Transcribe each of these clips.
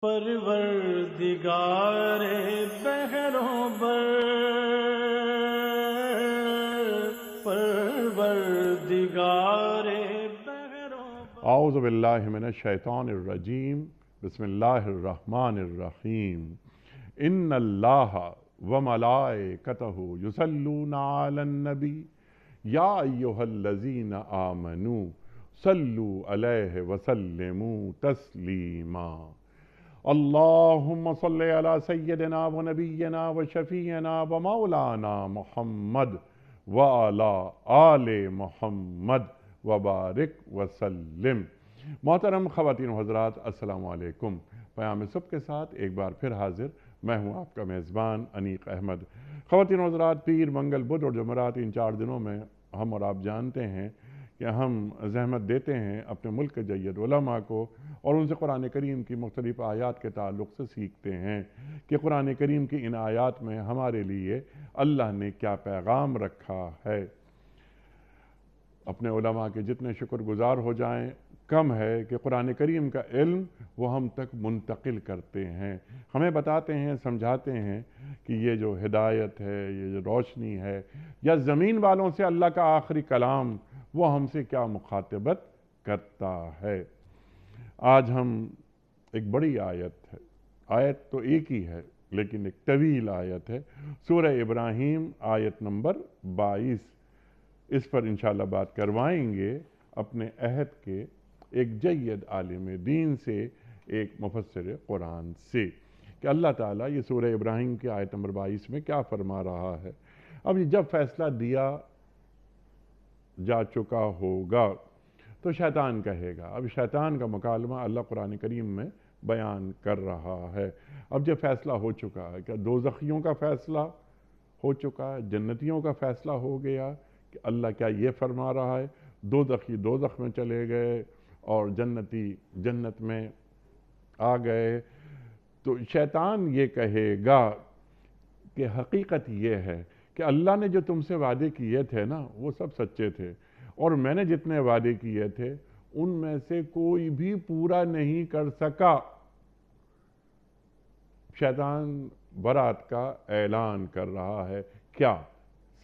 پروردگار بحروں بر، پروردگار بحروں بر۔ اعوذ باللہ من الشیطان الرجیم، بسم اللہ الرحمن الرحیم۔ ان اللہ وملائکتہ یصلون علی النبی یا ایہا الذین آمنوا صلوا علیہ وسلموا تسلیما۔ اللہم صل علی سیدنا و نبینا و شفیعنا و مولانا محمد وعلی آل محمد وبارک وسلم۔ محترم خواتین و حضرات، السلام علیکم۔ پیام صبح کے ساتھ ایک بار پھر حاضر میں ہوں آپ کا میزبان انیق احمد۔ خواتین و حضرات، پیر، منگل، بدھ اور جمعرات، ان 4 دنوں میں ہم اور آپ جانتے ہیں کہ ہم زحمت دیتے ہیں اپنے ملک کے جید علماء کو اور ان سے قرآن کریم کی مختلف آیات کے تعلق سے سیکھتے ہیں کہ قرآن کریم کی ان آیات میں ہمارے لیے اللہ نے کیا پیغام رکھا ہے۔ اپنے علماء کے جتنے شکر گزار ہو جائیں کم ہے کہ قرآن کریم کا علم وہ ہم تک منتقل کرتے ہیں، ہمیں بتاتے ہیں، سمجھاتے ہیں کہ یہ جو ہدایت ہے، یہ جو روشنی ہے، یا زمین والوں سے اللہ کا آخری کلام وہ ہم سے کیا مخاطبت کرتا ہے۔ آج ہم ایک بڑی آیت ہے، آیت تو ایک ہی ہے لیکن ایک طویل آیت ہے، سورہ ابراہیم آیت نمبر 22۔ اس پر انشاءاللہ بات کروائیں گے اپنے عہد کے ایک جید عالم دین سے، ایک مفسر قرآن سے، کہ اللہ تعالیٰ یہ سورہ ابراہیم کی آیت نمبر 22 میں کیا فرما رہا ہے۔ اب یہ جب فیصلہ دیا جا چکا ہوگا تو شیطان کہے گا، اب شیطان کا مکالمہ اللہ قرآن کریم میں بیان کر رہا ہے۔ اب جب فیصلہ ہو چکا ہے، کہ دوزخیوں کا فیصلہ ہو چکا ہے، جنتیوں کا فیصلہ ہو گیا کہ اللہ کیا یہ فرما رہا ہے، دوزخی دوزخ میں چلے گئے اور جنتی جنت میں آ گئے، تو شیطان یہ کہے گا کہ حقیقت یہ ہے کہ اللہ نے جو تم سے وعدے کیے تھے نا وہ سب سچے تھے، اور میں نے جتنے وعدے کیے تھے ان میں سے کوئی بھی پورا نہیں کر سکا۔ شیطان برات کا اعلان کر رہا ہے، کیا؟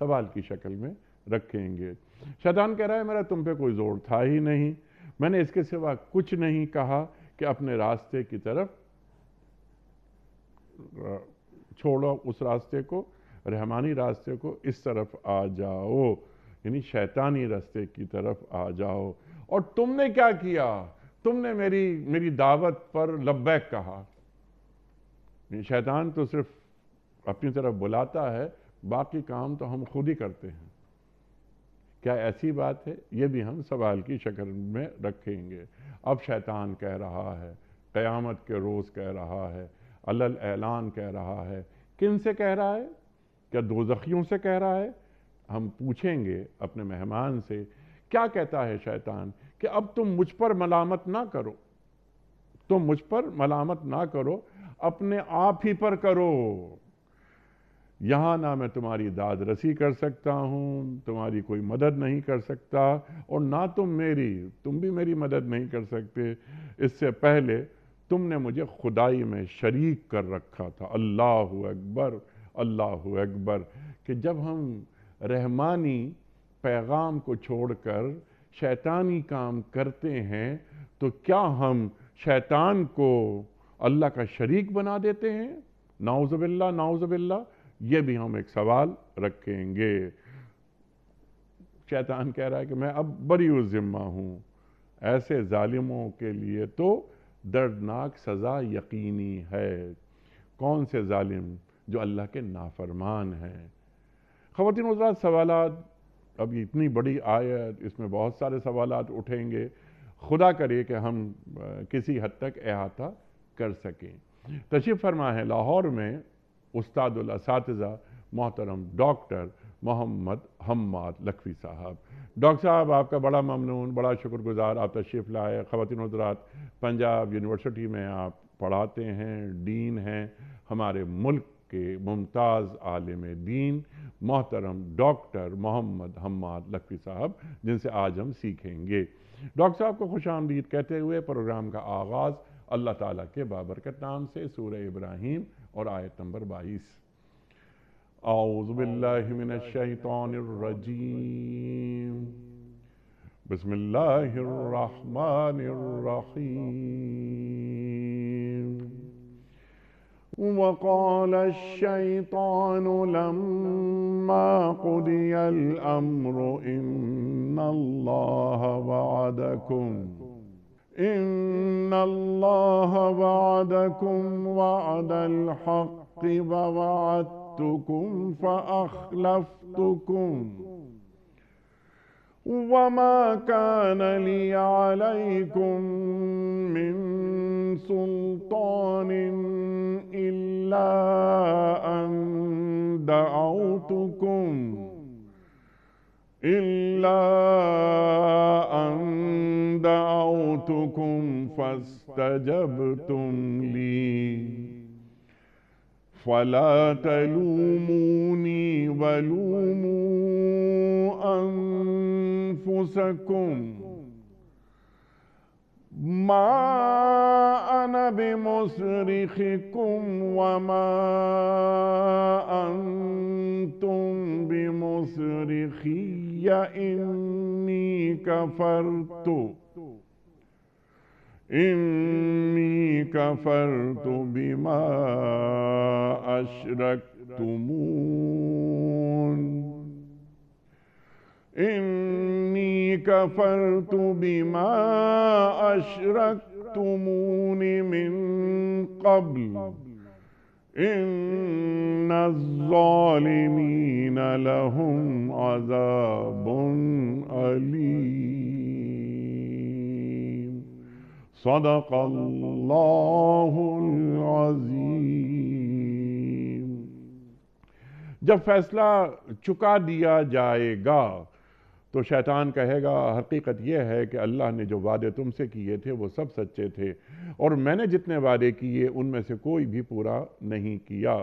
سوال کی شکل میں رکھیں گے۔ شیطان کہہ رہا ہے میرا تم پہ کوئی زور تھا ہی نہیں، میں نے اس کے سوا کچھ نہیں کہا کہ اپنے راستے کی طرف چھوڑو، اس راستے کو، رحمانی راستے کو، اس طرف آ جاؤ، یعنی شیطانی راستے کی طرف آ جاؤ۔ اور تم نے کیا کیا؟ تم نے میری دعوت پر لبیک کہا۔ شیطان تو صرف اپنی طرف بلاتا ہے، باقی کام تو ہم خود ہی کرتے ہیں۔ کیا ایسی بات ہے؟ یہ بھی ہم سوال کی شکل میں رکھیں گے۔ اب شیطان کہہ رہا ہے، قیامت کے روز کہہ رہا ہے، علل اعلان کہہ رہا ہے۔ کن سے کہہ رہا ہے؟ کیا دوزخیوں سے کہہ رہا ہے؟ ہم پوچھیں گے اپنے مہمان سے، کیا کہتا ہے شیطان کہ اب تم مجھ پر ملامت نہ کرو، تم مجھ پر ملامت نہ کرو، اپنے آپ ہی پر کرو۔ یہاں نہ میں تمہاری داد رسی کر سکتا ہوں، تمہاری کوئی مدد نہیں کر سکتا، اور نہ تم بھی میری مدد نہیں کر سکتے۔ اس سے پہلے تم نے مجھے خدائی میں شریک کر رکھا تھا۔ اللہ اکبر، اللہ اکبر، کہ جب ہم رحمانی پیغام کو چھوڑ کر شیطانی کام کرتے ہیں تو کیا ہم شیطان کو اللہ کا شریک بنا دیتے ہیں؟ نعوذ باللہ، نعوذ باللہ۔ یہ بھی ہم ایک سوال رکھیں گے۔ شیطان کہہ رہا ہے کہ میں اب بری الذمہ ہوں، ایسے ظالموں کے لیے تو دردناک سزا یقینی ہے۔ کون سے ظالم؟ جو اللہ کے نافرمان ہیں۔ خواتین و حضرات، سوالات، اب اتنی بڑی آیت، اس میں بہت سارے سوالات اٹھیں گے، خدا کرے کہ ہم کسی حد تک احاطہ کر سکیں۔ تشریف فرما ہے لاہور میں استاد الاساتذہ محترم ڈاکٹر محمد حماد لکھوی صاحب۔ ڈاکٹر صاحب، آپ کا بڑا ممنون، بڑا شکر گزار، آپ تشریف لائے۔ خواتین و حضرات، پنجاب یونیورسٹی میں آپ پڑھاتے ہیں، ڈین ہیں، ہمارے ملک کے ممتاز عالم دین محترم ڈاکٹر محمد حماد لکھوی صاحب، جن سے آج ہم سیکھیں گے۔ ڈاکٹر صاحب کو خوش آمدید کہتے ہوئے پروگرام کا آغاز اللہ تعالیٰ کے بابرکت نام سے سورہ ابراہیم اور آیت نمبر 22۔ اعوذ باللہ من الشیطان الرجیم، بسم اللہ الرحمن الرحیم۔ وقال الشیطان لما قضی الامر ان اللہ وعدکم وعد الحق ووعدتکم فأخلفتکم وما كان لي عليكم من سلطان إلا أن دعوتكم فاستجبتم لي فلا تلوموني ولوموا أنفسكم ما أنا بمصرخكم وما أنتم بمصرخي إني كفرت بما أشركتمون من قبل إن الظالمين لهم عذاب أليم۔ صدق اللہ العظیم۔ جب فیصلہ چکا دیا جائے گا تو شیطان کہے گا حقیقت یہ ہے کہ اللہ نے جو وعدے تم سے کیے تھے وہ سب سچے تھے، اور میں نے جتنے وعدے کیے ان میں سے کوئی بھی پورا نہیں کیا۔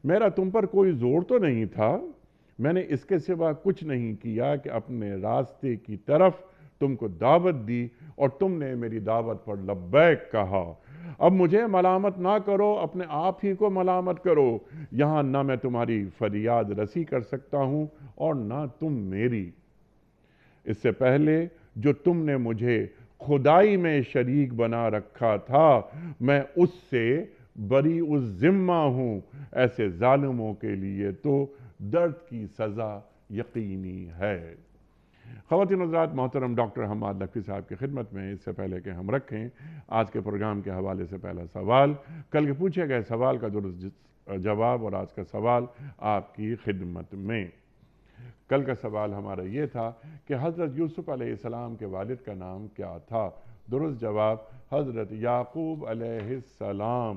میرا تم پر کوئی زور تو نہیں تھا، میں نے اس کے سوا کچھ نہیں کیا کہ اپنے راستے کی طرف تم کو دعوت دی اور تم نے میری دعوت پر لبیک کہا۔ اب مجھے ملامت نہ کرو، اپنے آپ ہی کو ملامت کرو۔ یہاں نہ میں تمہاری فریاد رسی کر سکتا ہوں اور نہ تم میری۔ اس سے پہلے جو تم نے مجھے خدائی میں شریک بنا رکھا تھا میں اس سے بری الذمہ ہوں۔ ایسے ظالموں کے لیے تو درد کی سزا یقینی ہے۔ خواتین حضرات، محترم ڈاکٹر حماد نقوی صاحب کی خدمت میں اس سے پہلے کہ ہم رکھیں آج کے پروگرام کے حوالے سے پہلا سوال، کل کے پوچھے گئے سوال کا درست جواب اور آج کا سوال آپ کی خدمت میں۔ کل کا سوال ہمارا یہ تھا کہ حضرت یوسف علیہ السلام کے والد کا نام کیا تھا؟ درست جواب حضرت یعقوب علیہ السلام۔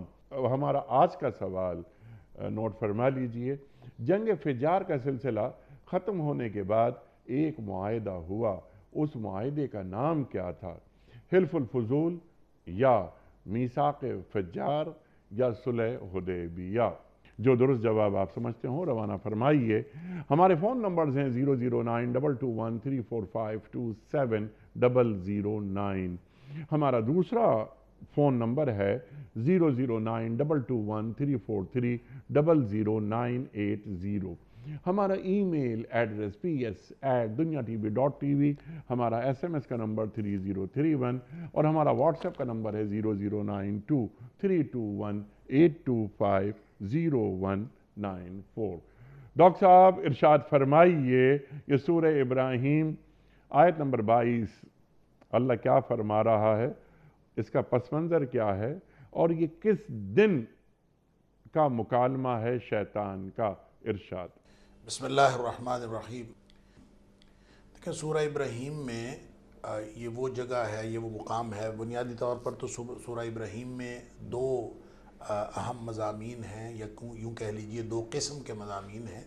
ہمارا آج کا سوال نوٹ فرما لیجئے۔ جنگ فجار کا سلسلہ ختم ہونے کے بعد ایک معاہدہ ہوا، اس معاہدے کا نام کیا تھا؟ حلف الفضول یا میثاق فجار یا صلح حدیبیہ؟ جو درست جواب آپ سمجھتے ہوں روانہ فرمائیے۔ ہمارے فون نمبرز ہیں 0092213452709۔ ہمارا دوسرا فون نمبر ہے 009221343000980۔ ہمارا ای میل ایڈریس ps@duniatv.tv، ہمارا SMS کا نمبر 3031 اور ہمارا واٹس ایپ کا نمبر ہے 00923258250194۔ ڈاکٹر صاحب ارشاد فرمائیے، یہ سورہ ابراہیم آیت نمبر 22 اللہ کیا فرما رہا ہے، اس کا پس منظر کیا ہے، اور یہ کس دن کا مکالمہ ہے شیطان کا؟ ارشاد۔ بسم اللہ الرحمن الرحیم۔ دیکھیں سورہ ابراہیم میں یہ وہ جگہ ہے، یہ وہ مقام ہے۔ بنیادی طور پر تو سورہ ابراہیم میں دو اہم مضامین ہیں، یا یوں کہہ لیجئے دو قسم کے مضامین ہیں۔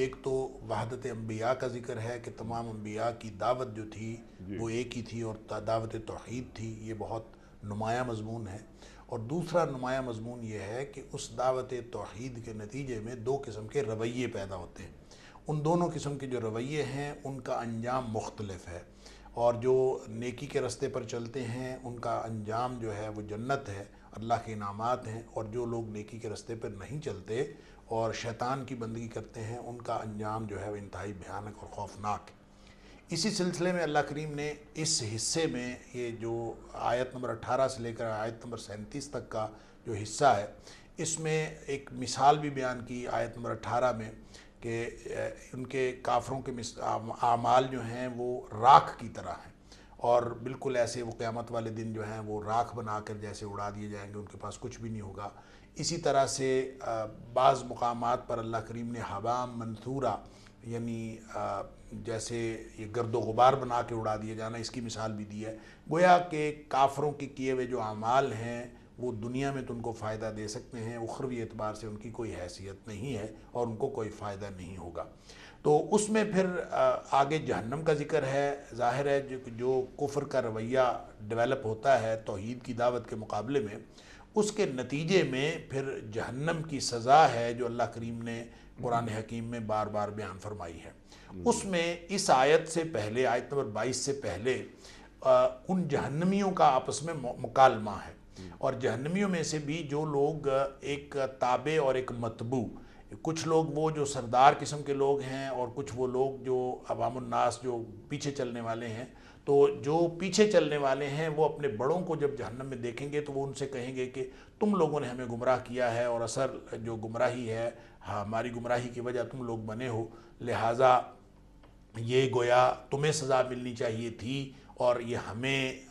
ایک تو وحدت انبیاء کا ذکر ہے کہ تمام انبیاء کی دعوت جو تھی وہ ایک ہی تھی اور دعوت توحید تھی، یہ بہت نمایاں مضمون ہے۔ اور دوسرا نمایاں مضمون یہ ہے کہ اس دعوت توحید کے نتیجے میں دو قسم کے رویے پیدا ہوتے ہیں۔ ان دونوں قسم کے جو رویے ہیں ان کا انجام مختلف ہے، اور جو نیکی کے راستے پر چلتے ہیں ان کا انجام جو ہے وہ جنت ہے، اللہ کے انعامات ہیں، اور جو لوگ نیکی کے راستے پر نہیں چلتے اور شیطان کی بندگی کرتے ہیں ان کا انجام جو ہے وہ انتہائی بھیانک اور خوفناک ہے۔ اسی سلسلے میں اللہ کریم نے اس حصے میں یہ جو آیت نمبر 18 سے لے کر آیت نمبر 37 تک کا جو حصہ ہے، اس میں ایک مثال بھی بیان کی آیت نمبر 18 میں کہ ان کے کافروں کے اعمال جو ہیں وہ راکھ کی طرح ہیں، اور بالکل ایسے وہ قیامت والے دن جو ہیں وہ راکھ بنا کر جیسے اڑا دیے جائیں گے، ان کے پاس کچھ بھی نہیں ہوگا۔ اسی طرح سے بعض مقامات پر اللہ کریم نے حبام منثورہ، یعنی جیسے یہ گرد و غبار بنا کے اڑا دیا جانا، اس کی مثال بھی دی ہے۔ گویا کہ کافروں کے کیے ہوئے جو اعمال ہیں وہ دنیا میں تو ان کو فائدہ دے سکتے ہیں، اخروی اعتبار سے ان کی کوئی حیثیت نہیں ہے اور ان کو کوئی فائدہ نہیں ہوگا۔ تو اس میں پھر آگے جہنم کا ذکر ہے۔ ظاہر ہے جو کفر کا رویہ ڈیولپ ہوتا ہے توحید کی دعوت کے مقابلے میں، اس کے نتیجے میں پھر جہنم کی سزا ہے جو اللہ کریم نے قرآن حکیم میں بار بار بیان فرمائی ہے۔ اس میں اس آیت سے پہلے، آیت نمبر 22 سے پہلے ان جہنمیوں کا آپس میں مکالمہ ہے، اور جہنمیوں میں سے بھی جو لوگ ایک تابع اور ایک متبوع، کچھ لوگ وہ جو سردار قسم کے لوگ ہیں اور کچھ وہ لوگ جو عوام الناس جو پیچھے چلنے والے ہیں، تو جو پیچھے چلنے والے ہیں وہ اپنے بڑوں کو جب جہنم میں دیکھیں گے تو وہ ان سے کہیں گے کہ تم لوگوں نے ہمیں گمراہ کیا ہے، اور اثر جو گمراہی ہے ہماری گمراہی کی وجہ تم لوگ بنے ہو، لہٰذا یہ گویا تمہیں سزا ملنی چاہیے تھی، اور یہ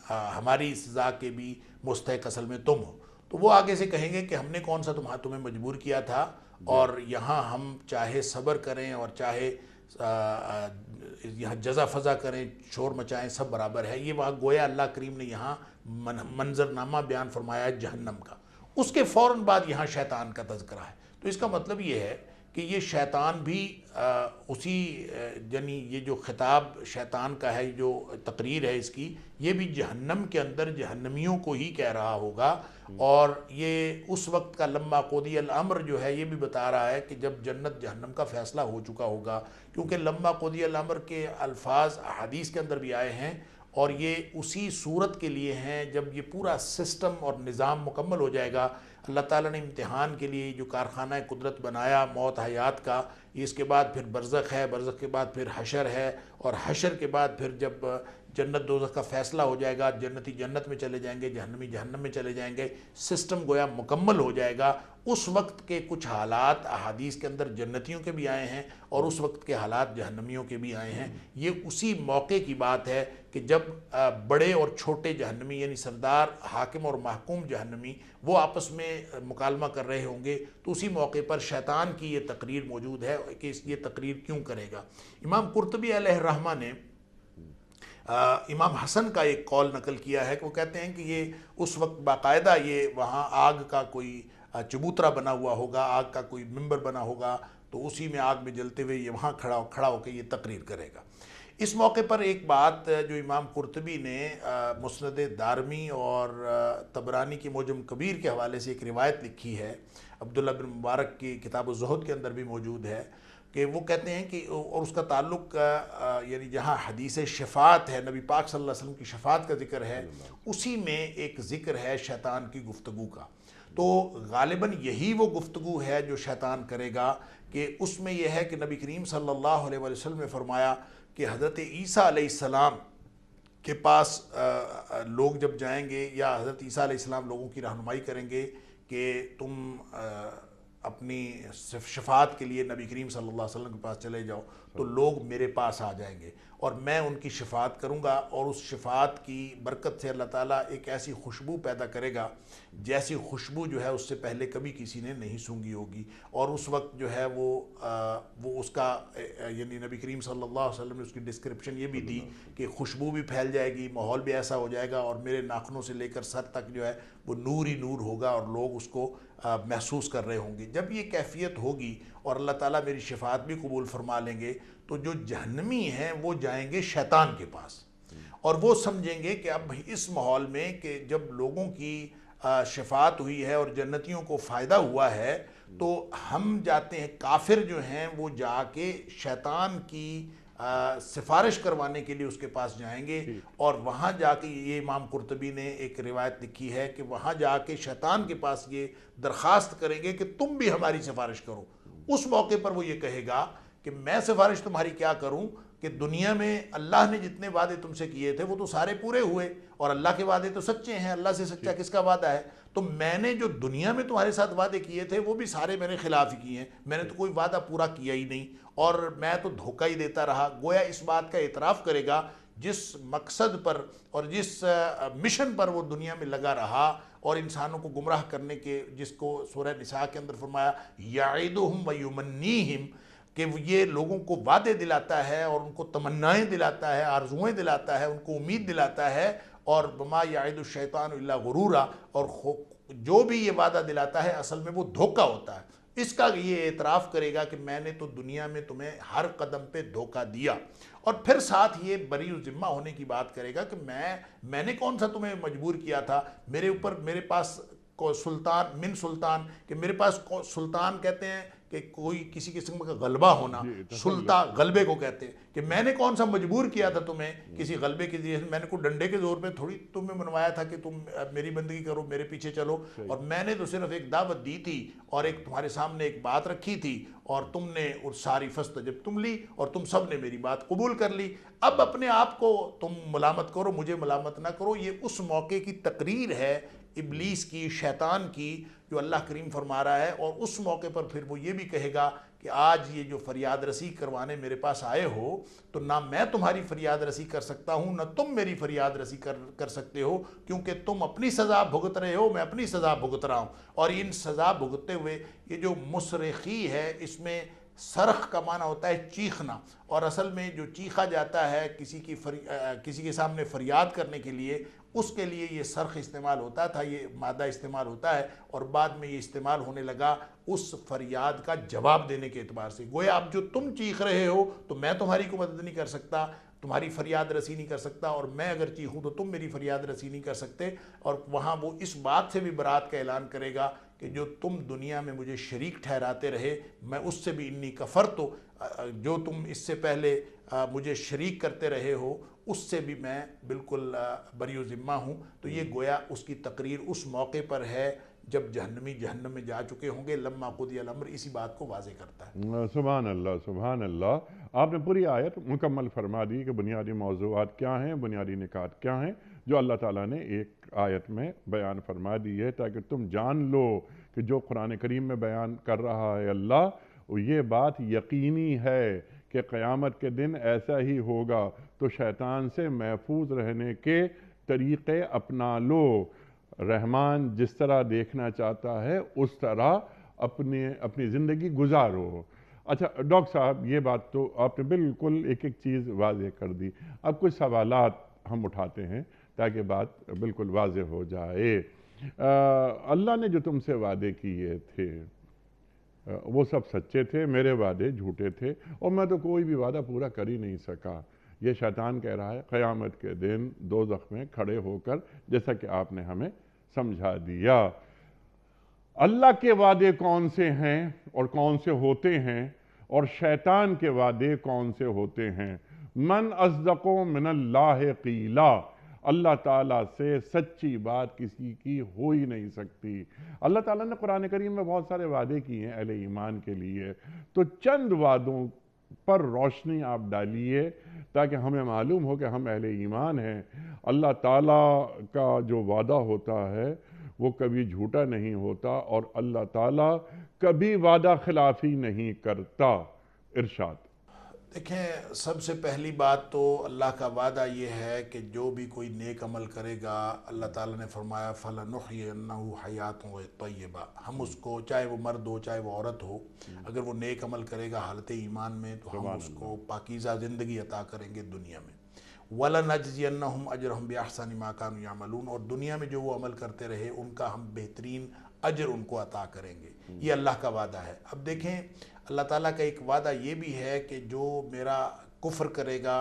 ہماری سزا کے بھی مستحق اصل میں تم ہو۔ تو وہ آگے سے کہیں گے کہ ہم نے کون سا تمہیں مجبور کیا تھا، اور یہاں ہم چاہے صبر کریں اور چاہے یہاں جزا فضا کریں، شور مچائیں، سب برابر ہے۔ یہ وہاں گویا اللہ کریم نے یہاں منظرنامہ بیان فرمایا ہے جہنم کا۔ اس کے فوراً بعد یہاں شیطان کا تذکرہ ہے۔ تو اس کا مطلب یہ ہے کہ یہ شیطان بھی اسی، یعنی یہ جو خطاب شیطان کا ہے، جو تقریر ہے اس کی، یہ بھی جہنم کے اندر جہنمیوں کو ہی کہہ رہا ہوگا، اور یہ اس وقت کا لما قضی الامر جو ہے یہ بھی بتا رہا ہے کہ جب جنت جہنم کا فیصلہ ہو چکا ہوگا، کیونکہ لما قضی الامر کے الفاظ حدیث کے اندر بھی آئے ہیں، اور یہ اسی صورت کے لیے ہیں جب یہ پورا سسٹم اور نظام مکمل ہو جائے گا۔ اللہ تعالیٰ نے امتحان کے لیے جو کارخانہ قدرت بنایا موت حیات کا، اس کے بعد پھر برزخ ہے، برزخ کے بعد پھر حشر ہے، اور حشر کے بعد پھر جب جنت دوزخ کا فیصلہ ہو جائے گا، جنتی جنت میں چلے جائیں گے، جہنمی جہنم میں چلے جائیں گے، سسٹم گویا مکمل ہو جائے گا۔ اس وقت کے کچھ حالات احادیث کے اندر جنتیوں کے بھی آئے ہیں، اور اس وقت کے حالات جہنمیوں کے بھی آئے ہیں۔ یہ اسی موقع کی بات ہے کہ جب بڑے اور چھوٹے جہنمی، یعنی سردار، حاکم اور محکوم جہنمی، وہ آپس میں مکالمہ کر رہے ہوں گے، تو اسی موقع پر شیطان کی یہ تقریر موجود ہے کہ یہ تقریر کیوں کرے گا۔ امام قرطبی علیہ الرحمہ نے امام حسن کا ایک قول نقل کیا ہے کہ وہ کہتے ہیں کہ یہ اس وقت باقاعدہ یہ وہاں آگ کا کوئی چبوترا بنا ہوا ہوگا، آگ کا کوئی ممبر بنا ہوگا، تو اسی میں آگ میں جلتے ہوئے یہ وہاں کھڑا ہو کے یہ تقریر کرے گا۔ اس موقع پر ایک بات جو امام قرطبی نے مسند دارمی اور طبرانی کی معجم کبیر کے حوالے سے ایک روایت لکھی ہے، عبداللہ بن مبارک کی کتاب الزہد کے اندر بھی موجود ہے، کہ وہ کہتے ہیں کہ، اور اس کا تعلق یعنی جہاں حدیث شفاعت ہے، نبی پاک صلی اللہ علیہ وسلم کی شفاعت کا ذکر ہے، اسی میں ایک ذکر ہے شیطان کی گفتگو کا۔ تو غالباً یہی وہ گفتگو ہے جو شیطان کرے گا، کہ اس میں یہ ہے کہ نبی کریم صلی اللہ علیہ وسلم نے فرمایا کہ حضرت عیسیٰ علیہ السلام کے پاس لوگ جب جائیں گے، یا حضرت عیسیٰ علیہ السلام لوگوں کی رہنمائی کریں گے کہ تم اپنی شفاعت کے لیے نبی کریم صلی اللہ علیہ وسلم کے پاس چلے جاؤ، تو لوگ میرے پاس آ جائیں گے اور میں ان کی شفاعت کروں گا، اور اس شفاعت کی برکت سے اللہ تعالیٰ ایک ایسی خوشبو پیدا کرے گا جیسی خوشبو جو ہے اس سے پہلے کبھی کسی نے نہیں سونگھی ہوگی۔ اور اس وقت جو ہے وہ اس کا، یعنی نبی کریم صلی اللہ علیہ وسلم نے اس کی ڈسکرپشن یہ بھی دی کہ خوشبو بھی پھیل جائے گی، ماحول بھی ایسا ہو جائے گا، اور میرے ناخنوں سے لے کر سر تک جو ہے وہ نور ہی نور ہوگا، اور لوگ اس کو محسوس کر رہے ہوں گے۔ جب یہ کیفیت ہوگی اور اللہ تعالیٰ میری شفاعت بھی قبول فرما لیں گے، تو جو جہنمی ہیں وہ جائیں گے شیطان کے پاس، اور وہ سمجھیں گے کہ اب اس ماحول میں کہ جب لوگوں کی شفاعت ہوئی ہے اور جنتیوں کو فائدہ ہوا ہے، تو ہم جاتے ہیں، کافر جو ہیں وہ جا کے شیطان کی سفارش کروانے کے لیے اس کے پاس جائیں گے، اور وہاں جا کے یہ امام قرطبی نے ایک روایت لکھی ہے کہ وہاں جا کے شیطان کے پاس یہ درخواست کریں گے کہ تم بھی ہماری سفارش کرو۔ اس موقع پر وہ یہ کہے گا کہ میں سفارش تمہاری کیا کروں کہ دنیا میں اللہ نے جتنے وعدے تم سے کیے تھے وہ تو سارے پورے ہوئے، اور اللہ کے وعدے تو سچے ہیں، اللہ سے سچا کس کا وعدہ ہے؟ تو میں نے جو دنیا میں تمہارے ساتھ وعدے کیے تھے وہ بھی سارے میرے خلاف ہی کیے ہیں، میں نے تو کوئی وعدہ پورا کیا ہی نہیں، اور میں تو دھوکہ ہی دیتا رہا۔ گویا اس بات کا اعتراف کرے گا جس مقصد پر اور جس مشن پر وہ دنیا میں لگا رہا اور انسانوں کو گمراہ کرنے کے، جس کو سورہ نساء کے اندر فرمایا یعدہم ویمنیہم، کہ یہ لوگوں کو وعدے دلاتا ہے اور ان کو تمنائیں دلاتا ہے، آرزوئیں دلاتا ہے، ان کو امید دلاتا ہے، اور وما یعد الشیطان الا غرورا، اور جو بھی یہ وعدہ دلاتا ہے اصل میں وہ دھوکہ ہوتا ہے۔ اس کا یہ اعتراف کرے گا کہ میں نے تو دنیا میں تمہیں ہر قدم پہ دھوکہ دیا، اور پھر ساتھ یہ بری ذمہ ہونے کی بات کرے گا کہ میں نے کون سا تمہیں مجبور کیا تھا، میرے اوپر، میرے پاس سلطان من سلطان، کہ میرے پاس سلطان کہتے ہیں کہ کوئی کسی قسم کا غلبہ ہونا، سلطان غلبے کو کہتے ہیں، کہ میں نے کون سا مجبور کیا تھا تمہیں کسی غلبے کے ذریعے، میں نے کوئی ڈنڈے کے زور پہ تھوڑی تمہیں منوایا تھا کہ تم میری بندگی کرو، میرے پیچھے چلو، اور میں نے تو صرف ایک دعوت دی تھی اور ایک تمہارے سامنے ایک بات رکھی تھی، اور تم نے اس ساری فاستجبتم لی، اور تم سب نے میری بات قبول کر لی۔ اب اپنے آپ کو تم ملامت کرو، مجھے ملامت نہ کرو۔ یہ اس موقع کی تقریر ہے ابلیس کی، شیطان کی، جو اللہ کریم فرما رہا ہے، اور اس موقع پر پھر وہ یہ بھی کہے گا کہ آج یہ جو فریاد رسی کروانے میرے پاس آئے ہو، تو نہ میں تمہاری فریاد رسی کر سکتا ہوں، نہ تم میری فریاد رسی کر سکتے ہو، کیونکہ تم اپنی سزا بھگت رہے ہو، میں اپنی سزا بھگت رہا ہوں۔ اور ان سزا بھگتتے ہوئے یہ جو مصرخی ہے، اس میں صرخ کا معنی ہوتا ہے چیخنا، اور اصل میں جو چیخا جاتا ہے کسی کے سامنے فریاد کرنے کے لیے، اس کے لیے یہ صرخ استعمال ہوتا تھا، یہ مادہ استعمال ہوتا ہے، اور بعد میں یہ استعمال ہونے لگا اس فریاد کا جواب دینے کے اعتبار سے۔ گویا اب جو تم چیخ رہے ہو تو میں تمہاری کو مدد نہیں کر سکتا، تمہاری فریاد رسی نہیں کر سکتا، اور میں اگر چیخوں تو تم میری فریاد رسی نہیں کر سکتے۔ اور وہاں وہ اس بات سے بھی برات کا اعلان کرے گا کہ جو تم دنیا میں مجھے شریک ٹھہراتے رہے، میں اس سے بھی انی کفرت، جو تم اس سے پہلے مجھے شریک کرتے رہے ہو، اس سے بھی میں بالکل بری و ذمہ ہوں۔ تو یہ گویا اس کی تقریر اس موقع پر ہے جب جہنمی جہنم میں جا چکے ہوں گے۔ لما قضی الامر اسی بات کو واضح کرتا ہے۔ سبحان اللہ، سبحان اللہ۔ آپ نے پوری آیت مکمل فرما دی کہ بنیادی موضوعات کیا ہیں، بنیادی نکات کیا ہیں، جو اللہ تعالیٰ نے ایک آیت میں بیان فرما دی ہے، تاکہ تم جان لو کہ جو قرآن کریم میں بیان کر رہا ہے اللہ، وہ یہ بات یقینی ہے کہ قیامت کے دن ایسا ہی ہوگا، تو شیطان سے محفوظ رہنے کے طریقے اپنا لو۔ رحمان جس طرح دیکھنا چاہتا ہے اس طرح اپنی زندگی گزارو۔ اچھا ڈاکٹر صاحب، یہ بات تو آپ نے بالکل ایک ایک چیز واضح کر دی۔ اب کچھ سوالات ہم اٹھاتے ہیں تاکہ بات بالکل واضح ہو جائے۔ اللہ نے جو تم سے وعدے کیے تھے وہ سب سچے تھے، میرے وعدے جھوٹے تھے، اور میں تو کوئی بھی وعدہ پورا کر ہی نہیں سکا۔ یہ شیطان کہہ رہا ہے قیامت کے دن دوزخ میں کھڑے ہو کر، جیسا کہ آپ نے ہمیں سمجھا دیا۔ اللہ کے وعدے کون سے ہیں اور کون سے ہوتے ہیں، اور شیطان کے وعدے کون سے ہوتے ہیں؟ من اصدق من اللہ قیلا، اللہ تعالیٰ سے سچی بات کسی کی ہو ہی نہیں سکتی۔ اللہ تعالیٰ نے قرآن کریم میں بہت سارے وعدے کیے ہیں اہل ایمان کے لیے، تو چند وعدوں پر روشنی آپ ڈالیے تاکہ ہمیں معلوم ہو کہ ہم اہل ایمان ہیں۔ اللہ تعالیٰ کا جو وعدہ ہوتا ہے وہ کبھی جھوٹا نہیں ہوتا، اور اللہ تعالیٰ کبھی وعدہ خلافی نہیں کرتا۔ ارشاد۔ دیکھیں، سب سے پہلی بات تو اللہ کا وعدہ یہ ہے کہ جو بھی کوئی نیک عمل کرے گا، اللہ تعالیٰ نے فرمایا فَلَنُحْيِيَنَّهُ حَيَاةً طَيِّبَةً، ہم اس کو، چاہے وہ مرد ہو چاہے وہ عورت ہو، اگر وہ نیک عمل کرے گا حالت ایمان میں، تو ہم اس کو پاکیزہ زندگی عطا کریں گے دنیا میں۔ وَلَنَجْزِيَنَّهُمْ أَجْرَهُمْ بِأَحْسَنِ مَا كَانُوا يَعْمَلُونَ، اور دنیا میں جو وہ عمل کرتے رہے ان کا ہم بہترین اجر ان کو عطا کریں گے۔ یہ اللہ کا وعدہ ہے۔ اب دیکھیں، اللہ تعالیٰ کا ایک وعدہ یہ بھی ہے کہ جو میرا کفر کرے گا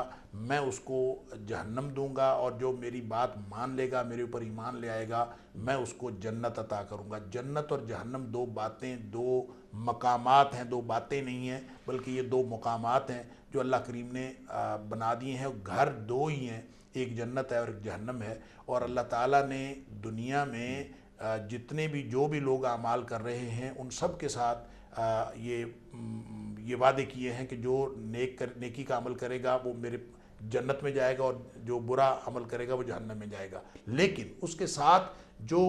میں اس کو جہنم دوں گا، اور جو میری بات مان لے گا، میرے اوپر ایمان لے آئے گا، میں اس کو جنت عطا کروں گا۔ جنت اور جہنم دو باتیں، دو مقامات ہیں، دو باتیں نہیں ہیں، بلکہ یہ دو مقامات ہیں جو اللہ کریم نے بنا دیے ہیں، گھر دو ہی ہیں، ایک جنت ہے اور ایک جہنم ہے۔ اور اللہ تعالیٰ نے دنیا میں جتنے بھی جو بھی لوگ اعمال کر رہے ہیں ان سب کے ساتھ یہ وعدے کیے ہیں کہ جو نیکی کا عمل کرے گا وہ میرے جنت میں جائے گا، اور جو برا عمل کرے گا وہ جہنم میں جائے گا۔ لیکن اس کے ساتھ جو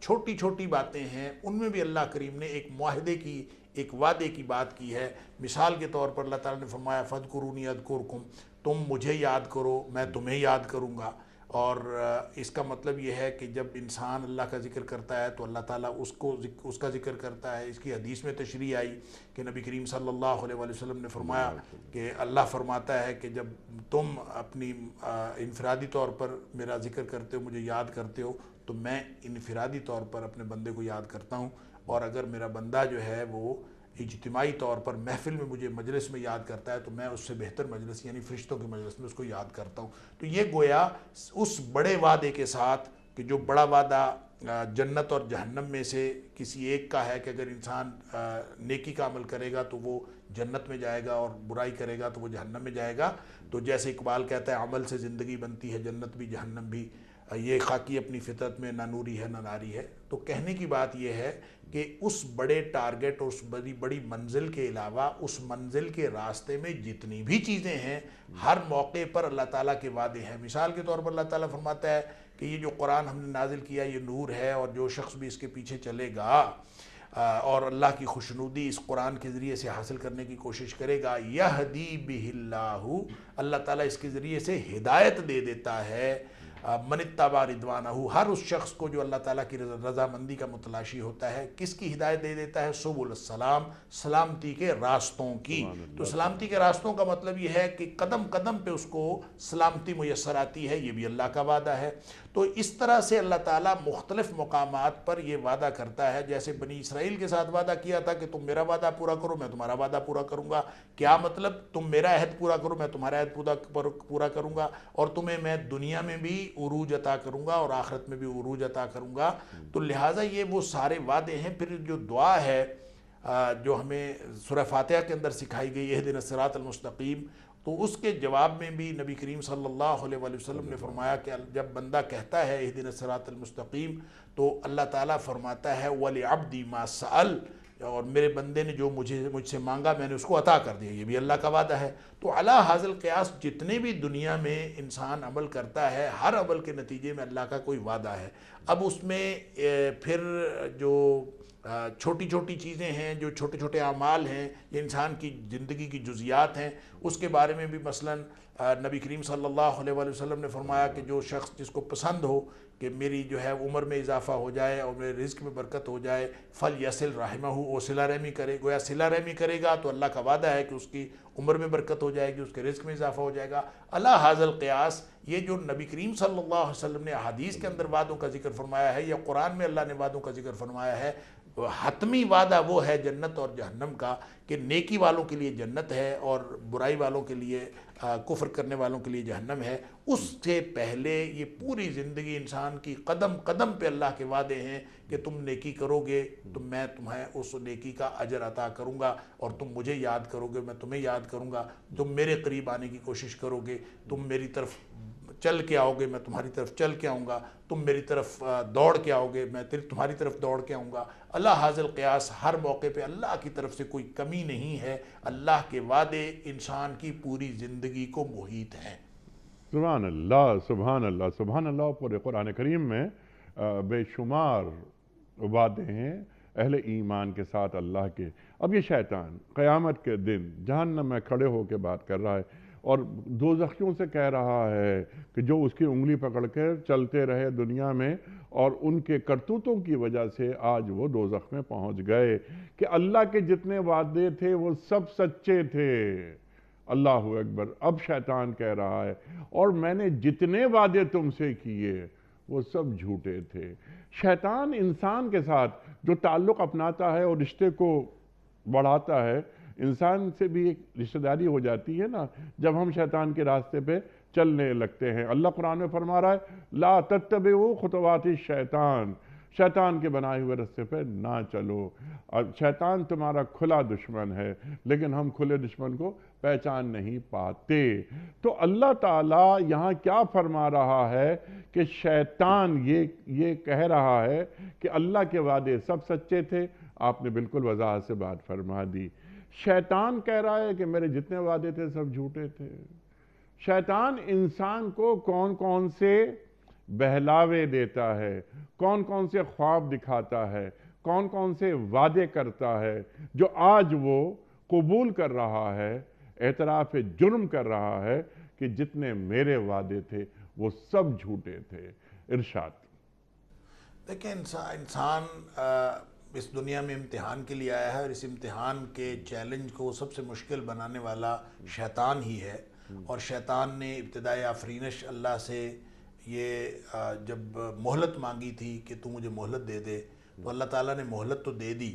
چھوٹی چھوٹی باتیں ہیں ان میں بھی اللہ کریم نے ایک معاہدے کی، ایک وعدے کی بات کی ہے۔ مثال کے طور پر اللہ تعالیٰ نے فرمایا فَاذْكُرُونِي أَذْكُرْكُمْ، تم مجھے یاد کرو میں تمہیں یاد کروں گا۔ اور اس کا مطلب یہ ہے کہ جب انسان اللہ کا ذکر کرتا ہے تو اللہ تعالیٰ اس کا ذکر کرتا ہے۔ اس کی حدیث میں تشریح آئی کہ نبی کریم صلی اللہ علیہ وسلم نے فرمایا کہ اللہ فرماتا ہے کہ جب تم اپنی انفرادی طور پر میرا ذکر کرتے ہو، مجھے یاد کرتے ہو، تو میں انفرادی طور پر اپنے بندے کو یاد کرتا ہوں، اور اگر میرا بندہ جو ہے وہ اجتماعی طور پر محفل میں مجھے مجلس میں یاد کرتا ہے تو میں اس سے بہتر مجلس یعنی فرشتوں کی مجلس میں اس کو یاد کرتا ہوں۔ تو یہ گویا اس بڑے وعدے کے ساتھ کہ جو بڑا وعدہ جنت اور جہنم میں سے کسی ایک کا ہے کہ اگر انسان نیکی کا عمل کرے گا تو وہ جنت میں جائے گا اور برائی کرے گا تو وہ جہنم میں جائے گا۔ تو جیسے اقبال کہتا ہے عمل سے زندگی بنتی ہے جنت بھی جہنم بھی، یہ خاکی اپنی فطرت میں نہ نوری ہے نہ ناری ہے۔ تو کہنے کی بات یہ ہے کہ اس بڑے ٹارگٹ اور اس بڑی منزل کے علاوہ اس منزل کے راستے میں جتنی بھی چیزیں ہیں ہر موقع پر اللہ تعالیٰ کے وعدے ہیں۔ مثال کے طور پر اللہ تعالیٰ فرماتا ہے کہ یہ جو قرآن ہم نے نازل کیا یہ نور ہے، اور جو شخص بھی اس کے پیچھے چلے گا اور اللہ کی خوشنودی اس قرآن کے ذریعے سے حاصل کرنے کی کوشش کرے گا، یہدی بہ اللہ، اللہ تعالیٰ اس کے ذریعے سے ہدایت دے دیتا ہے من اتبع رضوانہ، ہر اس شخص کو جو اللہ تعالیٰ کی رضامندی کا متلاشی ہوتا ہے۔ کس کی ہدایت دے دیتا ہے؟ سبل السلام، سلامتی کے راستوں کی۔ تو سلامتی کے راستوں کا مطلب یہ ہے کہ قدم قدم پہ اس کو سلامتی میسر آتی ہے، یہ بھی اللہ کا وعدہ ہے۔ تو اس طرح سے اللہ تعالیٰ مختلف مقامات پر یہ وعدہ کرتا ہے، جیسے بنی اسرائیل کے ساتھ وعدہ کیا تھا کہ تم میرا وعدہ پورا کرو میں تمہارا وعدہ پورا کروں گا۔ کیا مطلب؟ تم میرا عہد پورا کرو میں تمہارا عہد پورا کروں گا، اور تمہیں میں دنیا میں بھی عروج عطا کروں گا اور آخرت میں بھی عروج عطا کروں گا۔ تو لہٰذا یہ وہ سارے وعدے ہیں۔ پھر جو دعا ہے جو ہمیں سورہ فاتحہ کے اندر سکھائی گئی اہدنا الصراط المستقیم، تو اس کے جواب میں بھی نبی کریم صلی اللہ علیہ وسلم نے فرمایا کہ جب بندہ کہتا ہے اہدنا الصراط المستقیم تو اللہ تعالیٰ فرماتا ہے وَلِعَبْدِ مَا سَأَلَ، اور میرے بندے نے جو مجھ سے مانگا میں نے اس کو عطا کر دیا، یہ بھی اللہ کا وعدہ ہے۔ تو علی ھذا القیاس جتنے بھی دنیا میں انسان عمل کرتا ہے ہر عمل کے نتیجے میں اللہ کا کوئی وعدہ ہے۔ اب اس میں پھر جو چھوٹی چھوٹی چیزیں ہیں، جو چھوٹے چھوٹے اعمال ہیں، یہ انسان کی زندگی کی جزیات ہیں، اس کے بارے میں بھی مثلاً نبی کریم صلی اللہ علیہ وسلم نے فرمایا کہ جو شخص جس کو پسند ہو کہ میری جو ہے عمر میں اضافہ ہو جائے اور میرے رزق میں برکت ہو جائے، فَلْيَصِلْ رَحِمَهُ، وہ صلہ رحمی کرے۔ گویا صلہ رحمی کرے گا تو اللہ کا وعدہ ہے کہ اس کی عمر میں برکت ہو جائے گی، اس کے رزق میں اضافہ ہو جائے گا۔ علی ھذا القیاس یہ جو نبی کریم صلی اللہ علیہ وسلم نے احادیث کے اندر وعدوں کا ذکر فرمایا ہے یا قرآن میں اللہ نے وعدوں کا ذکر فرمایا ہے، حتمی وعدہ وہ ہے جنت اور جہنم کا، کہ نیکی والوں کے لیے جنت ہے اور برائی والوں کے لیے کفر کرنے والوں کے لیے جہنم ہے۔ اس سے پہلے یہ پوری زندگی انسان کی قدم قدم پہ اللہ کے وعدے ہیں کہ تم نیکی کرو گے تو میں تمہیں اس نیکی کا اجر عطا کروں گا، اور تم مجھے یاد کرو گے میں تمہیں یاد کروں گا، تم میرے قریب آنے کی کوشش کرو گے، تم میری طرف چل کے آؤ گے میں تمہاری طرف چل کے آؤں گا، تم میری طرف دوڑ کے آؤ گے میں تمہاری طرف دوڑ کے آؤں گا۔ علی ھذا القیاس ہر موقع پہ اللہ کی طرف سے کوئی کمی نہیں ہے، اللہ کے وعدے انسان کی پوری زندگی کو محیط ہیں۔ سبحان اللہ سبحان اللہ سبحان اللہ۔ پورے قرآن کریم میں بے شمار وعدے ہیں اہل ایمان کے ساتھ اللہ کے۔ اب یہ شیطان قیامت کے دن جہنم میں کھڑے ہو کے بات کر رہا ہے اور دوزخیوں سے کہہ رہا ہے کہ جو اس کی انگلی پکڑ کے چلتے رہے دنیا میں اور ان کے کرتوتوں کی وجہ سے آج وہ دوزخ میں پہنچ گئے، کہ اللہ کے جتنے وعدے تھے وہ سب سچے تھے۔ اللہ اکبر۔ اب شیطان کہہ رہا ہے اور میں نے جتنے وعدے تم سے کیے وہ سب جھوٹے تھے۔ شیطان انسان کے ساتھ جو تعلق اپناتا ہے اور رشتے کو بڑھاتا ہے، انسان سے بھی ایک رشتہ داری ہو جاتی ہے نا جب ہم شیطان کے راستے پہ چلنے لگتے ہیں۔ اللہ قرآن میں فرما رہا ہے لا تتبعوا خطوات الشیطان، شیطان کے بنائے ہوئے راستے پہ نہ چلو۔ اور شیطان تمہارا کھلا دشمن ہے، لیکن ہم کھلے دشمن کو پہچان نہیں پاتے۔ تو اللہ تعالیٰ یہاں کیا فرما رہا ہے کہ شیطان یہ کہہ رہا ہے کہ اللہ کے وعدے سب سچے تھے۔ آپ نے بالکل وضاحت سے بات فرما دی۔ شیطان کہہ رہا ہے کہ میرے جتنے وعدے تھے سب جھوٹے تھے۔ شیطان انسان کو کون کون سے بہلاوے دیتا ہے، کون کون سے خواب دکھاتا ہے، کون کون سے وعدے کرتا ہے، جو آج وہ قبول کر رہا ہے، اعتراف جرم کر رہا ہے کہ جتنے میرے وعدے تھے وہ سب جھوٹے تھے۔ ارشاد۔ دیکھیں، انسان اس دنیا میں امتحان کے لیے آیا ہے، اور اس امتحان کے چیلنج کو سب سے مشکل بنانے والا شیطان ہی ہے۔ اور شیطان نے ابتدائی آفرینش اللہ سے یہ جب مہلت مانگی تھی کہ تو مجھے مہلت دے دے، تو اللہ تعالیٰ نے مہلت تو دے دی،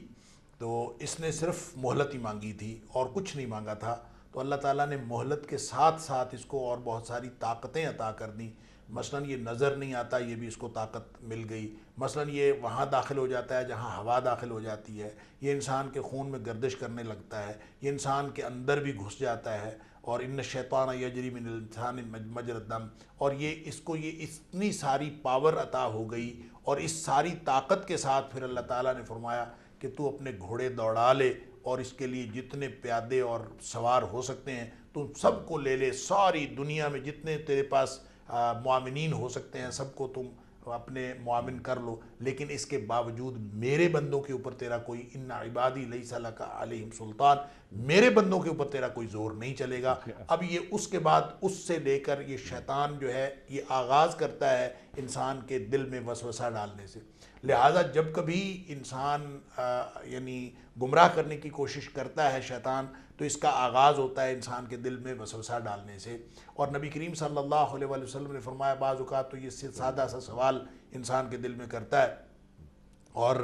تو اس نے صرف مہلت ہی مانگی تھی اور کچھ نہیں مانگا تھا۔ تو اللہ تعالیٰ نے مہلت کے ساتھ ساتھ اس کو اور بہت ساری طاقتیں عطا کر دیں۔ مثلاً یہ نظر نہیں آتا، یہ بھی اس کو طاقت مل گئی۔ مثلاً یہ وہاں داخل ہو جاتا ہے جہاں ہوا داخل ہو جاتی ہے، یہ انسان کے خون میں گردش کرنے لگتا ہے، یہ انسان کے اندر بھی گھس جاتا ہے، اور ان الشیطان یجری من الانسان مجرى الدم، اور یہ اتنی ساری پاور عطا ہو گئی، اور اس ساری طاقت کے ساتھ پھر اللہ تعالیٰ نے فرمایا کہ تو اپنے گھوڑے دوڑا لے، اور اس کے لیے جتنے پیادے اور سوار ہو سکتے ہیں تم سب کو لے لے، ساری دنیا میں جتنے تیرے پاس معاونین ہو سکتے ہیں سب کو تم اپنے معاون کر لو، لیکن اس کے باوجود میرے بندوں کے اوپر تیرا کوئی ان عبادی لیس لک علیہم سلطان، میرے بندوں کے اوپر تیرا کوئی زور نہیں چلے گا۔ اب یہ اس کے بعد اس سے لے کر یہ شیطان جو ہے یہ آغاز کرتا ہے انسان کے دل میں وسوسہ ڈالنے سے۔ لہٰذا جب کبھی انسان یعنی گمراہ کرنے کی کوشش کرتا ہے شیطان، تو اس کا آغاز ہوتا ہے انسان کے دل میں وسوسہ ڈالنے سے۔ اور نبی کریم صلی اللہ علیہ وآلہ وسلم نے فرمایا بعض اوقات تو یہ سادہ سا سوال انسان کے دل میں کرتا ہے، اور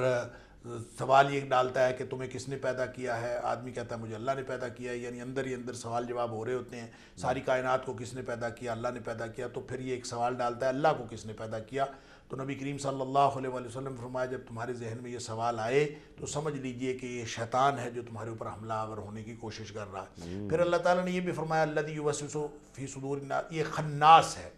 سوال یہ ڈالتا ہے کہ تمہیں کس نے پیدا کیا ہے؟ آدمی کہتا ہے مجھے اللہ نے پیدا کیا ہے، یعنی اندر ہی اندر سوال جواب ہو رہے ہوتے ہیں۔ ساری کائنات کو کس نے پیدا کیا؟ اللہ نے پیدا کیا۔ تو پھر یہ ایک سوال ڈالتا ہے اللہ کو کس نے پیدا کیا؟ تو نبی کریم صلی اللہ علیہ وآلہ وسلم نے فرمایا جب تمہارے ذہن میں یہ سوال آئے تو سمجھ لیجئے کہ یہ شیطان ہے جو تمہارے اوپر حملہ آور ہونے کی کوشش کر رہا ہے۔ پھر اللہ تعالیٰ نے یہ بھی فرمایا الذی یوسوس فی صدور الناس، یہ خناس ہے،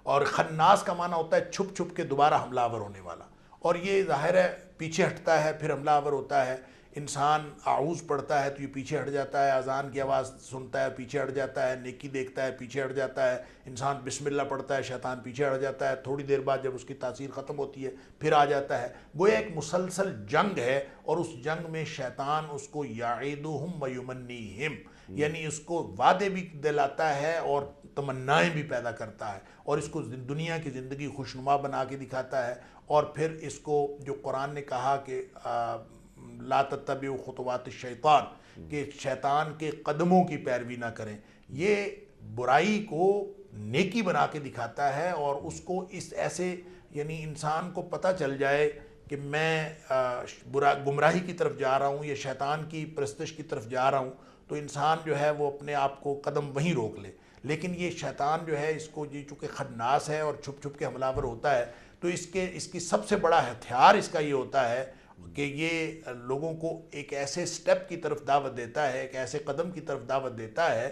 اور خناس کا معنی ہوتا ہے چھپ چھپ کے دوبارہ حملہ آور ہونے والا، اور یہ ظاہر ہے پیچھے ہٹتا ہے پھر حملہ آور ہوتا ہے۔ انسان اعوذ پڑھتا ہے تو یہ پیچھے ہٹ جاتا ہے، اذان کی آواز سنتا ہے پیچھے ہٹ جاتا ہے، نیکی دیکھتا ہے پیچھے ہٹ جاتا ہے، انسان بسم اللہ پڑھتا ہے شیطان پیچھے ہٹ جاتا ہے، تھوڑی دیر بعد جب اس کی تاثیر ختم ہوتی ہے پھر آ جاتا ہے۔ گویا ایک مسلسل جنگ ہے، اور اس جنگ میں شیطان اس کو یعدہم ویمنیہم، یعنی اس کو وعدے بھی دلاتا ہے اور تمنائیں بھی پیدا کرتا ہے، اور اس کو دنیا کی زندگی خوشنما بنا کے دکھاتا ہے۔ اور پھر اس کو جو قرآن نے کہا کہ لا تتبعوا خطوات الشیطان، کہ شیطان کے قدموں کی پیروی نہ کریں، یہ برائی کو نیکی بنا کے دکھاتا ہے، اور اس کو اس ایسے یعنی انسان کو پتہ چل جائے کہ میں گمراہی کی طرف جا رہا ہوں یا شیطان کی پرستش کی طرف جا رہا ہوں، تو انسان جو ہے وہ اپنے آپ کو قدم وہیں روک لے۔ لیکن یہ شیطان جو ہے اس کو یہ چونکہ خناس ہے اور چھپ چھپ کے حملہ آور ہوتا ہے، تو اس کی سب سے بڑا ہتھیار اس کا یہ ہوتا ہے کہ یہ لوگوں کو ایک ایسے سٹیپ کی طرف دعوت دیتا ہے، ایک ایسے قدم کی طرف دعوت دیتا ہے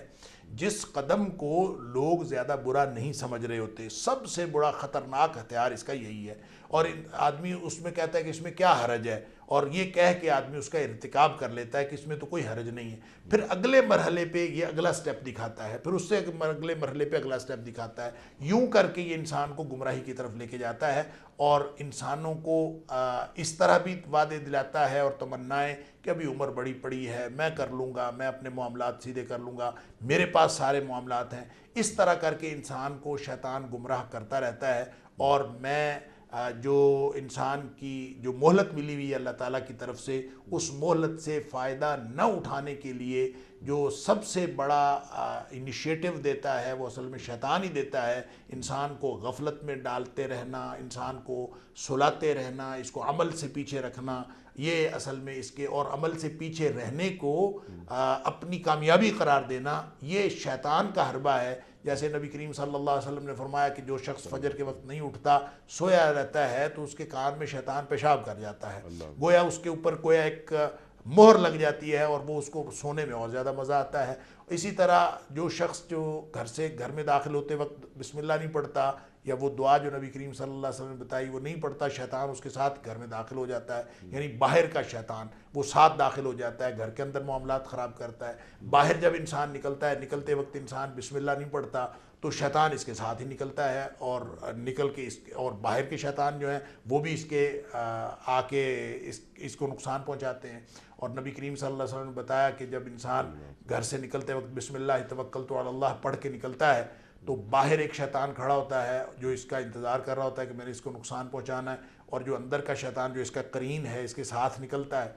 جس قدم کو لوگ زیادہ برا نہیں سمجھ رہے ہوتے۔ سب سے بڑا خطرناک ہتھیار اس کا یہی ہے، اور آدمی اس میں کہتا ہے کہ اس میں کیا حرج ہے، اور یہ کہہ کے آدمی اس کا ارتکاب کر لیتا ہے کہ اس میں تو کوئی حرج نہیں ہے۔ پھر اگلے مرحلے پہ یہ اگلا سٹیپ دکھاتا ہے، پھر اس سے اگلے مرحلے پہ اگلا سٹیپ دکھاتا ہے، یوں کر کے یہ انسان کو گمراہی کی طرف لے کے جاتا ہے، اور انسانوں کو اس طرح بھی وعدے دلاتا ہے اور تمنائیں کہ ابھی عمر بڑی پڑی ہے، میں کر لوں گا، میں اپنے معاملات سیدھے کر لوں گا، میرے پاس سارے معاملات ہیں۔ اس طرح کر کے انسان کو شیطان گمراہ کرتا رہتا ہے، اور میں جو انسان کی جو مہلت ملی ہوئی ہے اللہ تعالیٰ کی طرف سے، اس مہلت سے فائدہ نہ اٹھانے کے لیے جو سب سے بڑا انیشیٹو دیتا ہے وہ اصل میں شیطان ہی دیتا ہے۔ انسان کو غفلت میں ڈالتے رہنا، انسان کو سلاتے رہنا، اس کو عمل سے پیچھے رکھنا، یہ اصل میں اس کے اور عمل سے پیچھے رہنے کو اپنی کامیابی قرار دینا یہ شیطان کا حربہ ہے. جیسے نبی کریم صلی اللہ علیہ وسلم نے فرمایا کہ جو شخص فجر کے وقت نہیں اٹھتا سویا رہتا ہے تو اس کے کان میں شیطان پیشاب کر جاتا ہے, گویا اس کے اوپر گویا ایک مہر لگ جاتی ہے اور وہ اس کو سونے میں اور زیادہ مزہ آتا ہے. اسی طرح جو شخص جو گھر میں داخل ہوتے وقت بسم اللہ نہیں پڑھتا یا وہ دعا جو نبی کریم صلی اللہ علیہ وسلم نے بتائی وہ نہیں پڑھتا, شیطان اس کے ساتھ گھر میں داخل ہو جاتا ہے. یعنی باہر کا شیطان وہ ساتھ داخل ہو جاتا ہے, گھر کے اندر معاملات خراب کرتا ہے. باہر جب انسان نکلتا ہے, نکلتے وقت انسان بسم اللہ نہیں پڑھتا تو شیطان اس کے ساتھ ہی نکلتا ہے اور نکل کے اور باہر کے شیطان جو ہیں وہ بھی اس کے آ کے اس کو نقصان پہنچاتے ہیں. اور نبی کریم صلی اللہ علیہ وسلم نے بتایا کہ جب انسان گھر سے نکلتے وقت بسم اللہ توکلت علی اللہ پڑھ کے نکلتا ہے تو باہر ایک شیطان کھڑا ہوتا ہے جو اس کا انتظار کر رہا ہوتا ہے کہ میں نے اس کو نقصان پہنچانا ہے, اور جو اندر کا شیطان جو اس کا قرین ہے اس کے ساتھ نکلتا ہے.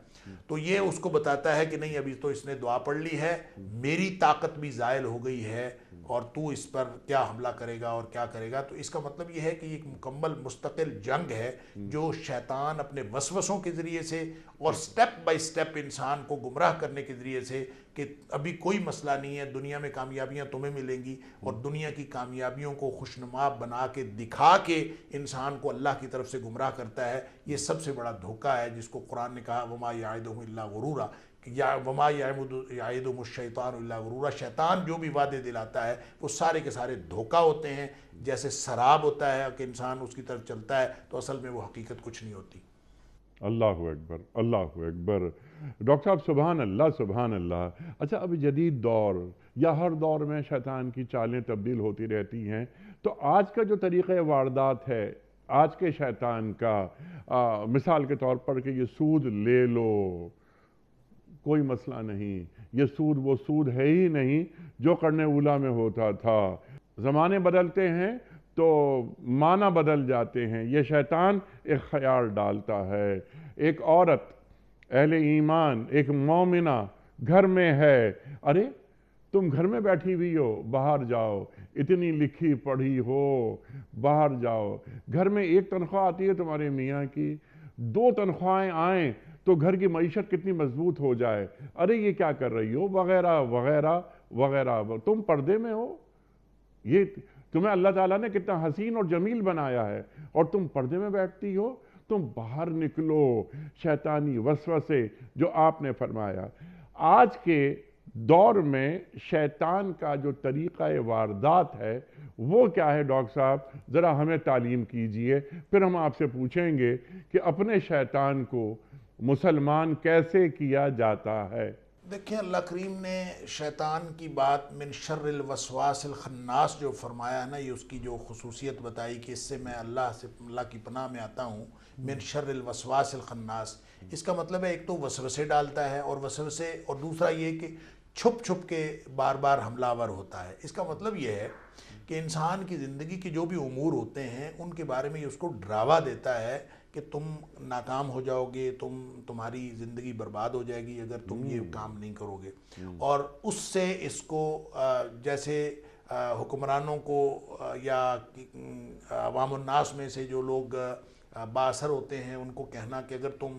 تو یہ اس کو بتاتا ہے کہ نہیں ابھی تو اس نے دعا پڑھ لی ہے, میری طاقت بھی زائل ہو گئی ہے اور تو اس پر کیا حملہ کرے گا اور کیا کرے گا. تو اس کا مطلب یہ ہے کہ ایک مکمل مستقل جنگ ہے جو شیطان اپنے وسوسوں کے ذریعے سے اور سٹیپ بائی سٹیپ انسان کو گمراہ کرنے کے ذریعے سے کہ ابھی کوئی مسئلہ نہیں ہے, دنیا میں کامیابیاں تمہیں ملیں گی, اور دنیا کی کامیابیوں کو خوشنما بنا کے دکھا کے انسان کو اللہ کی طرف سے گمراہ کرتا ہے. یہ سب سے بڑا دھوکہ ہے جس کو قرآن نے کہا وما یعدہم الا غرورا, یا وما یعدہم الشیطان الا غرورا. شیطان جو بھی وعدے دلاتا ہے وہ سارے کے سارے دھوکہ ہوتے ہیں. جیسے سراب ہوتا ہے کہ انسان اس کی طرف چلتا ہے تو اصل میں وہ حقیقت کچھ نہیں ہوتی. اللہ اکبر, اللہ اکبر. ڈاکٹر صاحب سبحان اللہ سبحان اللہ. اچھا, اب جدید دور یا ہر دور میں شیطان کی چالیں تبدیل ہوتی رہتی ہیں, تو آج کا جو طریقہ واردات ہے آج کے شیطان کا, مثال کے طور پر کہ یہ سود لے لو, کوئی مسئلہ نہیں, یہ سود وہ سود ہے ہی نہیں جو قرن اولیٰ میں ہوتا تھا. زمانے بدلتے ہیں تو معنی بدل جاتے ہیں. یہ شیطان ایک خیال ڈالتا ہے, ایک عورت اہل ایمان ایک مومنہ گھر میں ہے, ارے تم گھر میں بیٹھی ہوئی ہو, باہر جاؤ, اتنی لکھی پڑھی ہو, باہر جاؤ. گھر میں ایک تنخواہ آتی ہے تمہارے میاں کی, 2 تنخواہیں آئیں تو گھر کی معیشت کتنی مضبوط ہو جائے, ارے یہ کیا کر رہی ہو, وغیرہ وغیرہ وغیرہ. تم پردے میں ہو, یہ تمہیں اللہ تعالیٰ نے کتنا حسین اور جمیل بنایا ہے اور تم پردے میں بیٹھتی ہو. تم باہر نکلو, شیطانی وسوسے جو آپ نے فرمایا. آج کے دور میں شیطان کا جو طریقہ واردات ہے وہ کیا ہے ڈاکٹر صاحب, ذرا ہمیں تعلیم کیجئے, پھر ہم آپ سے پوچھیں گے کہ اپنے شیطان کو مسلمان کیسے کیا جاتا ہے. دیکھیں, اللہ کریم نے شیطان کی بات من شر الوسواس الخناس جو فرمایا ہے نا, یہ اس کی جو خصوصیت بتائی کہ اس سے میں اللہ کی پناہ میں آتا ہوں, من شر الوسواس الخناس. اس کا مطلب ہے ایک تو وسوسے ڈالتا ہے اور وسوسے, اور دوسرا یہ کہ چھپ چھپ کے بار بار حملہ آور ہوتا ہے. اس کا مطلب یہ ہے کہ انسان کی زندگی کے جو بھی امور ہوتے ہیں ان کے بارے میں یہ اس کو ڈراوا دیتا ہے کہ تم ناکام ہو جاؤ گے, تمہاری زندگی برباد ہو جائے گی اگر تم یہ کام نہیں کرو گے. اور اس سے اس کو جیسے حکمرانوں کو یا عوام الناس میں سے جو لوگ بااثر ہوتے ہیں ان کو کہنا کہ اگر تم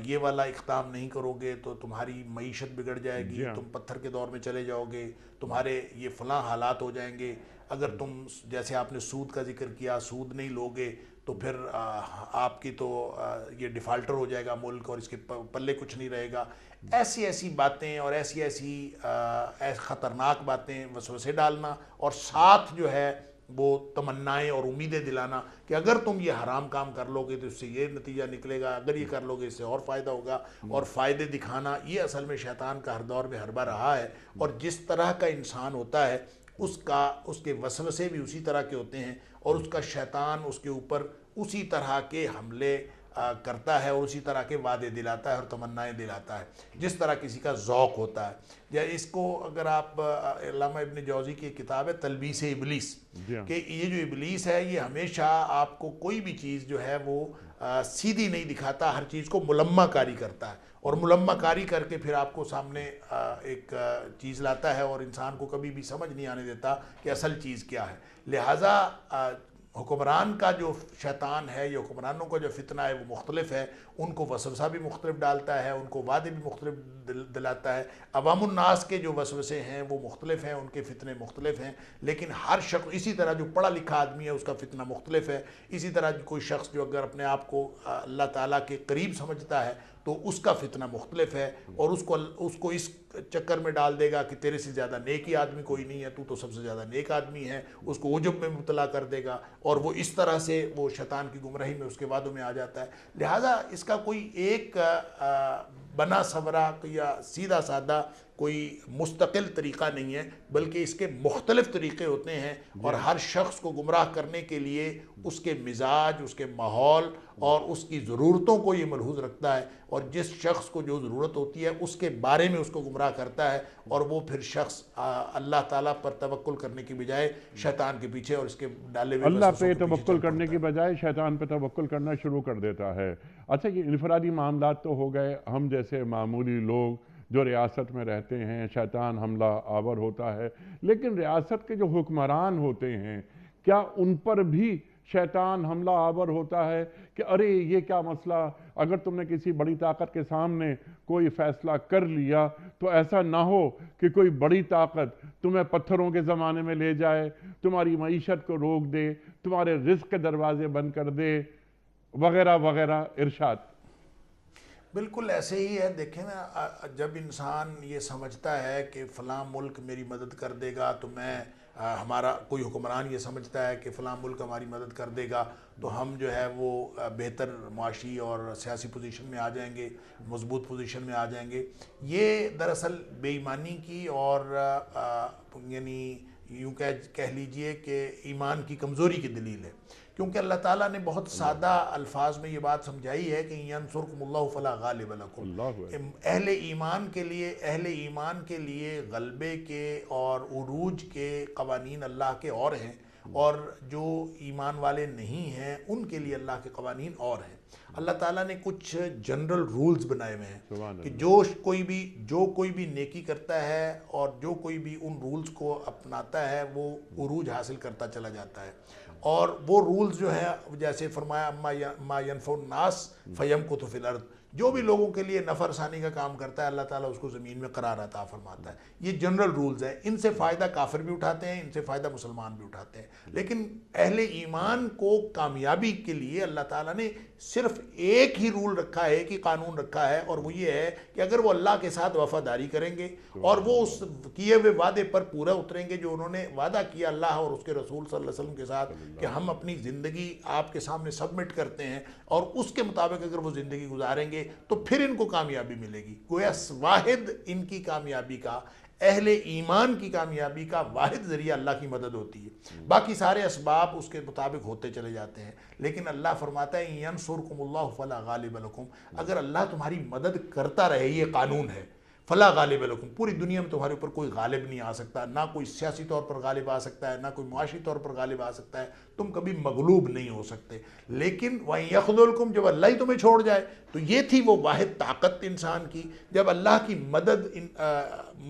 یہ والا اقدام نہیں کرو گے تو تمہاری معیشت بگڑ جائے گی, تم پتھر کے دور میں چلے جاؤ گے, تمہارے یہ فلاں حالات ہو جائیں گے, اگر تم جیسے آپ نے سود کا ذکر کیا سود نہیں لوگے تو پھر آپ کی تو یہ ڈیفالٹر ہو جائے گا ملک اور اس کے پلے کچھ نہیں رہے گا. ایسی باتیں اور ایسی خطرناک باتیں وسوسے ڈالنا, اور ساتھ جو ہے وہ تمنائیں اور امیدیں دلانا کہ اگر تم یہ حرام کام کر لو گے تو اس سے یہ نتیجہ نکلے گا, اگر یہ کر لو گے اس سے اور فائدہ ہوگا, اور فائدے دکھانا. یہ اصل میں شیطان کا ہر دور میں حربہ رہا ہے, اور جس طرح کا انسان ہوتا ہے اس کے وسوسے بھی اسی طرح کے ہوتے ہیں, اور اس کا شیطان اس کے اوپر اسی طرح کے حملے کرتا ہے اور اسی طرح کے وعدے دلاتا ہے اور تمنائیں دلاتا ہے جس طرح کسی کا ذوق ہوتا ہے. یا اس کو اگر آپ علامہ ابن جوزی کی کتاب ہے تلبیس ابلیس, کہ یہ جو ابلیس ہے یہ ہمیشہ آپ کو کوئی بھی چیز جو ہے وہ سیدھی نہیں دکھاتا, ہر چیز کو ملمہ کاری کرتا ہے, اور ملمہ کاری کر کے پھر آپ کو سامنے ایک چیز لاتا ہے اور انسان کو کبھی بھی سمجھ نہیں آنے دیتا کہ اصل چیز کیا ہے. لہٰذا حکمران کا جو شیطان ہے، یا حکمرانوں کا جو فتنہ ہے وہ مختلف ہے، ان کو وسوسہ بھی مختلف ڈالتا ہے، ان کو وعدے بھی مختلف دلاتا ہے۔ عوام الناس کے جو وسوسے ہیں وہ مختلف ہیں، ان کے فتنے مختلف ہیں، لیکن ہر شخص اسی طرح جو پڑھا لکھا آدمی ہے اس کا فتنہ مختلف ہے، اسی طرح کوئی شخص جو اگر اپنے آپ کو اللہ تعالیٰ کے قریب سمجھتا ہے تو اس کا فتنہ مختلف ہے، اور اس کو اس چکر میں ڈال دے گا کہ تیرے سے زیادہ نیک ہی آدمی کوئی نہیں ہے، تو سب سے زیادہ نیک آدمی ہے، اس کو عجب میں مبتلا کر دے گا، اور وہ اس طرح سے وہ شیطان کی گمراہی میں اس کے وعدوں میں آ جاتا ہے۔ لہٰذا اس کا کوئی ایک بنا سورا یا سیدھا سادہ کوئی مستقل طریقہ نہیں ہے، بلکہ اس کے مختلف طریقے ہوتے ہیں، اور ہر شخص کو گمراہ کرنے کے لیے اس کے مزاج، اس کے ماحول اور اس کی ضرورتوں کو یہ ملحوظ رکھتا ہے، اور جس شخص کو جو ضرورت ہوتی ہے اس کے بارے میں اس کو گمراہ کرتا ہے، اور وہ پھر شخص اللہ تعالیٰ پر توکل کرنے کی بجائے شیطان کے پیچھے اور اس کے ڈالے ہوئے اللہ وسوسوں پہ کے پیچھے توکل چل کرنے پڑتا کی ہے۔ بجائے شیطان پہ توکل کرنا شروع کر دیتا ہے۔ اچھا، یہ انفرادی معاملات تو ہو گئے، ہم جیسے معمولی لوگ جو ریاست میں رہتے ہیں شیطان حملہ آور ہوتا ہے، لیکن ریاست کے جو حکمران ہوتے ہیں کیا ان پر بھی شیطان حملہ آور ہوتا ہے کہ ارے یہ کیا مسئلہ، اگر تم نے کسی بڑی طاقت کے سامنے کوئی فیصلہ کر لیا تو ایسا نہ ہو کہ کوئی بڑی طاقت تمہیں پتھروں کے زمانے میں لے جائے، تمہاری معیشت کو روک دے، تمہارے رزق کے دروازے بند کر دے، وغیرہ وغیرہ۔ ارشاد۔ بالکل ایسے ہی ہے۔ دیکھیں نا، جب انسان یہ سمجھتا ہے کہ فلاں ملک میری مدد کر دے گا تو میں ہمارا کوئی حکمران یہ سمجھتا ہے کہ فلاں ملک ہماری مدد کر دے گا تو ہم جو ہے وہ بہتر معاشی اور سیاسی پوزیشن میں آ جائیں گے، مضبوط پوزیشن میں آ جائیں گے، یہ دراصل بے ایمانی کی اور یعنی یوں کہہ لیجئے کہ ایمان کی کمزوری کی دلیل ہے، کیونکہ اللہ تعالیٰ نے بہت سادہ الفاظ میں یہ بات سمجھائی ہے کہ ینصرکم اللہ فلا غالب لکم۔ اہل ایمان کے لیے غلبے کے اور عروج کے قوانین اللہ کے اور ہیں، اور جو ایمان والے نہیں ہیں ان کے لیے اللہ کے قوانین اور ہیں۔ اللہ تعالیٰ نے کچھ جنرل رولز بنائے ہوئے ہیں کہ جو کوئی بھی نیکی کرتا ہے اور جو کوئی بھی ان رولز کو اپناتا ہے وہ عروج حاصل کرتا چلا جاتا ہے، اور وہ رولز جو ہیں جیسے فرمایا ما ینفع الناس فیمکث فی الارض، جو بھی لوگوں کے لیے نفع رسانی کا کام کرتا ہے اللہ تعالیٰ اس کو زمین میں قرار عطا فرماتا ہے۔ یہ جنرل رولز ہیں، ان سے فائدہ کافر بھی اٹھاتے ہیں، ان سے فائدہ مسلمان بھی اٹھاتے ہیں، لیکن اہل ایمان کو کامیابی کے لیے اللہ تعالیٰ نے صرف ایک ہی رول رکھا ہے، ایک ہی قانون رکھا ہے، اور وہ یہ ہے کہ اگر وہ اللہ کے ساتھ وفاداری کریں گے اور وہ اس کیے ہوئے وعدے پر پورا اتریں گے جو انہوں نے وعدہ کیا اللہ اور اس کے رسول صلی اللہ علیہ وسلم کے ساتھ کہ ہم اپنی زندگی آپ کے سامنے سبمٹ کرتے ہیں، اور اس کے مطابق اگر وہ زندگی گزاریں گے تو پھر ان کو کامیابی ملے گی۔ گویا واحد ان کی کامیابی کا، اہل ایمان کی کامیابی کا واحد ذریعہ اللہ کی مدد ہوتی ہے، باقی سارے اسباب اس کے مطابق ہوتے چلے جاتے ہیں، لیکن اللہ فرماتا ہے ینصرکم اللہ فلا غالب لکم، اگر اللہ تمہاری مدد کرتا رہے، یہ قانون ہے، فلا غالب لکم، پوری دنیا میں تمہارے اوپر کوئی غالب نہیں آ سکتا، نہ کوئی سیاسی طور پر غالب آ سکتا ہے، نہ کوئی معاشی طور پر غالب آ سکتا ہے، تم کبھی مغلوب نہیں ہو سکتے۔ لیکن وَإِن يَخْذُلْكُمْ، جب اللہ ہی تمہیں چھوڑ جائے، تو یہ تھی وہ واحد طاقت انسان کی، جب اللہ کی مدد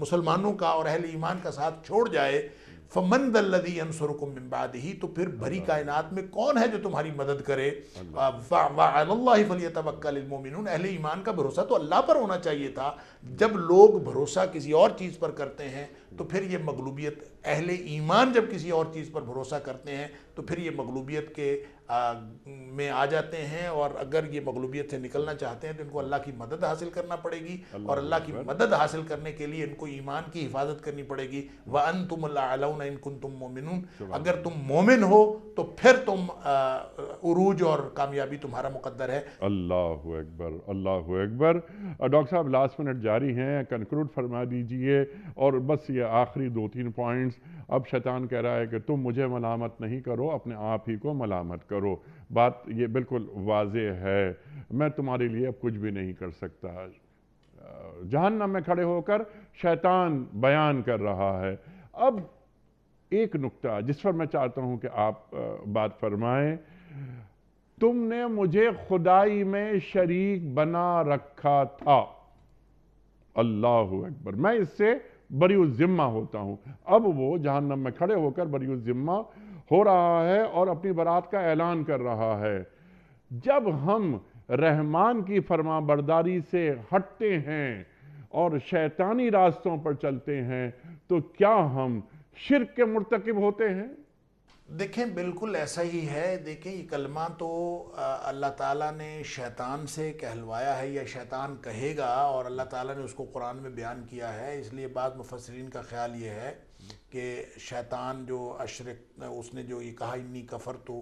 مسلمانوں کا اور اہل ایمان کا ساتھ چھوڑ جائے، فَمَنْ ذَا الَّذِي يَنْصُرُكُم مِّن بَعْدِهِ، تو پھر بھری کائنات میں کون ہے جو تمہاری مدد کرے؟ وَعَلَى اللَّهِ فَلْيَتَوَكَّلِ الْمُؤْمِنُونَ، اہل ایمان کا بھروسہ تو اللہ پر ہونا چاہیے تھا۔ جب لوگ بھروسہ کسی اور چیز پر کرتے ہیں تو پھر یہ مغلوبیت، اہل ایمان جب کسی اور چیز پر بھروسہ کرتے ہیں تو پھر یہ مغلوبیت کے میں آ جاتے ہیں، اور اگر یہ مغلوبیت سے نکلنا چاہتے ہیں تو ان کو اللہ کی مدد حاصل کرنا پڑے گی، اور اللہ کی مدد حاصل کرنے کے لیے ان کو ایمان کی حفاظت کرنی پڑے گی۔ وَأَنْتُمُ الْأَعْلَوْنَ إِن كُنتُم مُؤْمِنُونَ، اگر تم مومن ہو تو پھر تم عروج اور کامیابی تمہارا مقدر ہے۔ اللہ اکبر، اللہ اکبر۔ ڈاکٹر صاحب لاسٹ منٹ جاری ہیں، کنکلوڈ فرما دیجئے، اور بس یہ آخری 2-3 پوائنٹس۔ اب شیطان کہہ رہا ہے کہ تم مجھے ملامت نہیں کرو، اپنے آپ ہی کو ملامت کرو، بات یہ بالکل واضح ہے، میں تمہارے لیے اب کچھ بھی نہیں کر سکتا۔ جہنم میں کھڑے ہو کر شیطان بیان کر رہا ہے۔ اب ایک نکتہ جس پر میں چاہتا ہوں کہ آپ بات فرمائیں، تم نے مجھے خدائی میں شریک بنا رکھا تھا، اللہ اکبر، میں اس سے بری الذمہ ہوتا ہوں۔ اب وہ جہنم میں کھڑے ہو کر بری الذمہ ہو رہا ہے اور اپنی برات کا اعلان کر رہا ہے۔ جب ہم رحمان کی فرما برداری سے ہٹتے ہیں اور شیطانی راستوں پر چلتے ہیں تو کیا ہم شرک کے مرتکب ہوتے ہیں؟ دیکھیں بالکل ایسا ہی ہے۔ دیکھیں یہ کلمہ تو اللہ تعالیٰ نے شیطان سے کہلوایا ہے یا شیطان کہے گا، اور اللہ تعالیٰ نے اس کو قرآن میں بیان کیا ہے۔ اس لیے بعض مفسرین کا خیال یہ ہے کہ شیطان جو اس نے جو یہ کہا انی کفرتو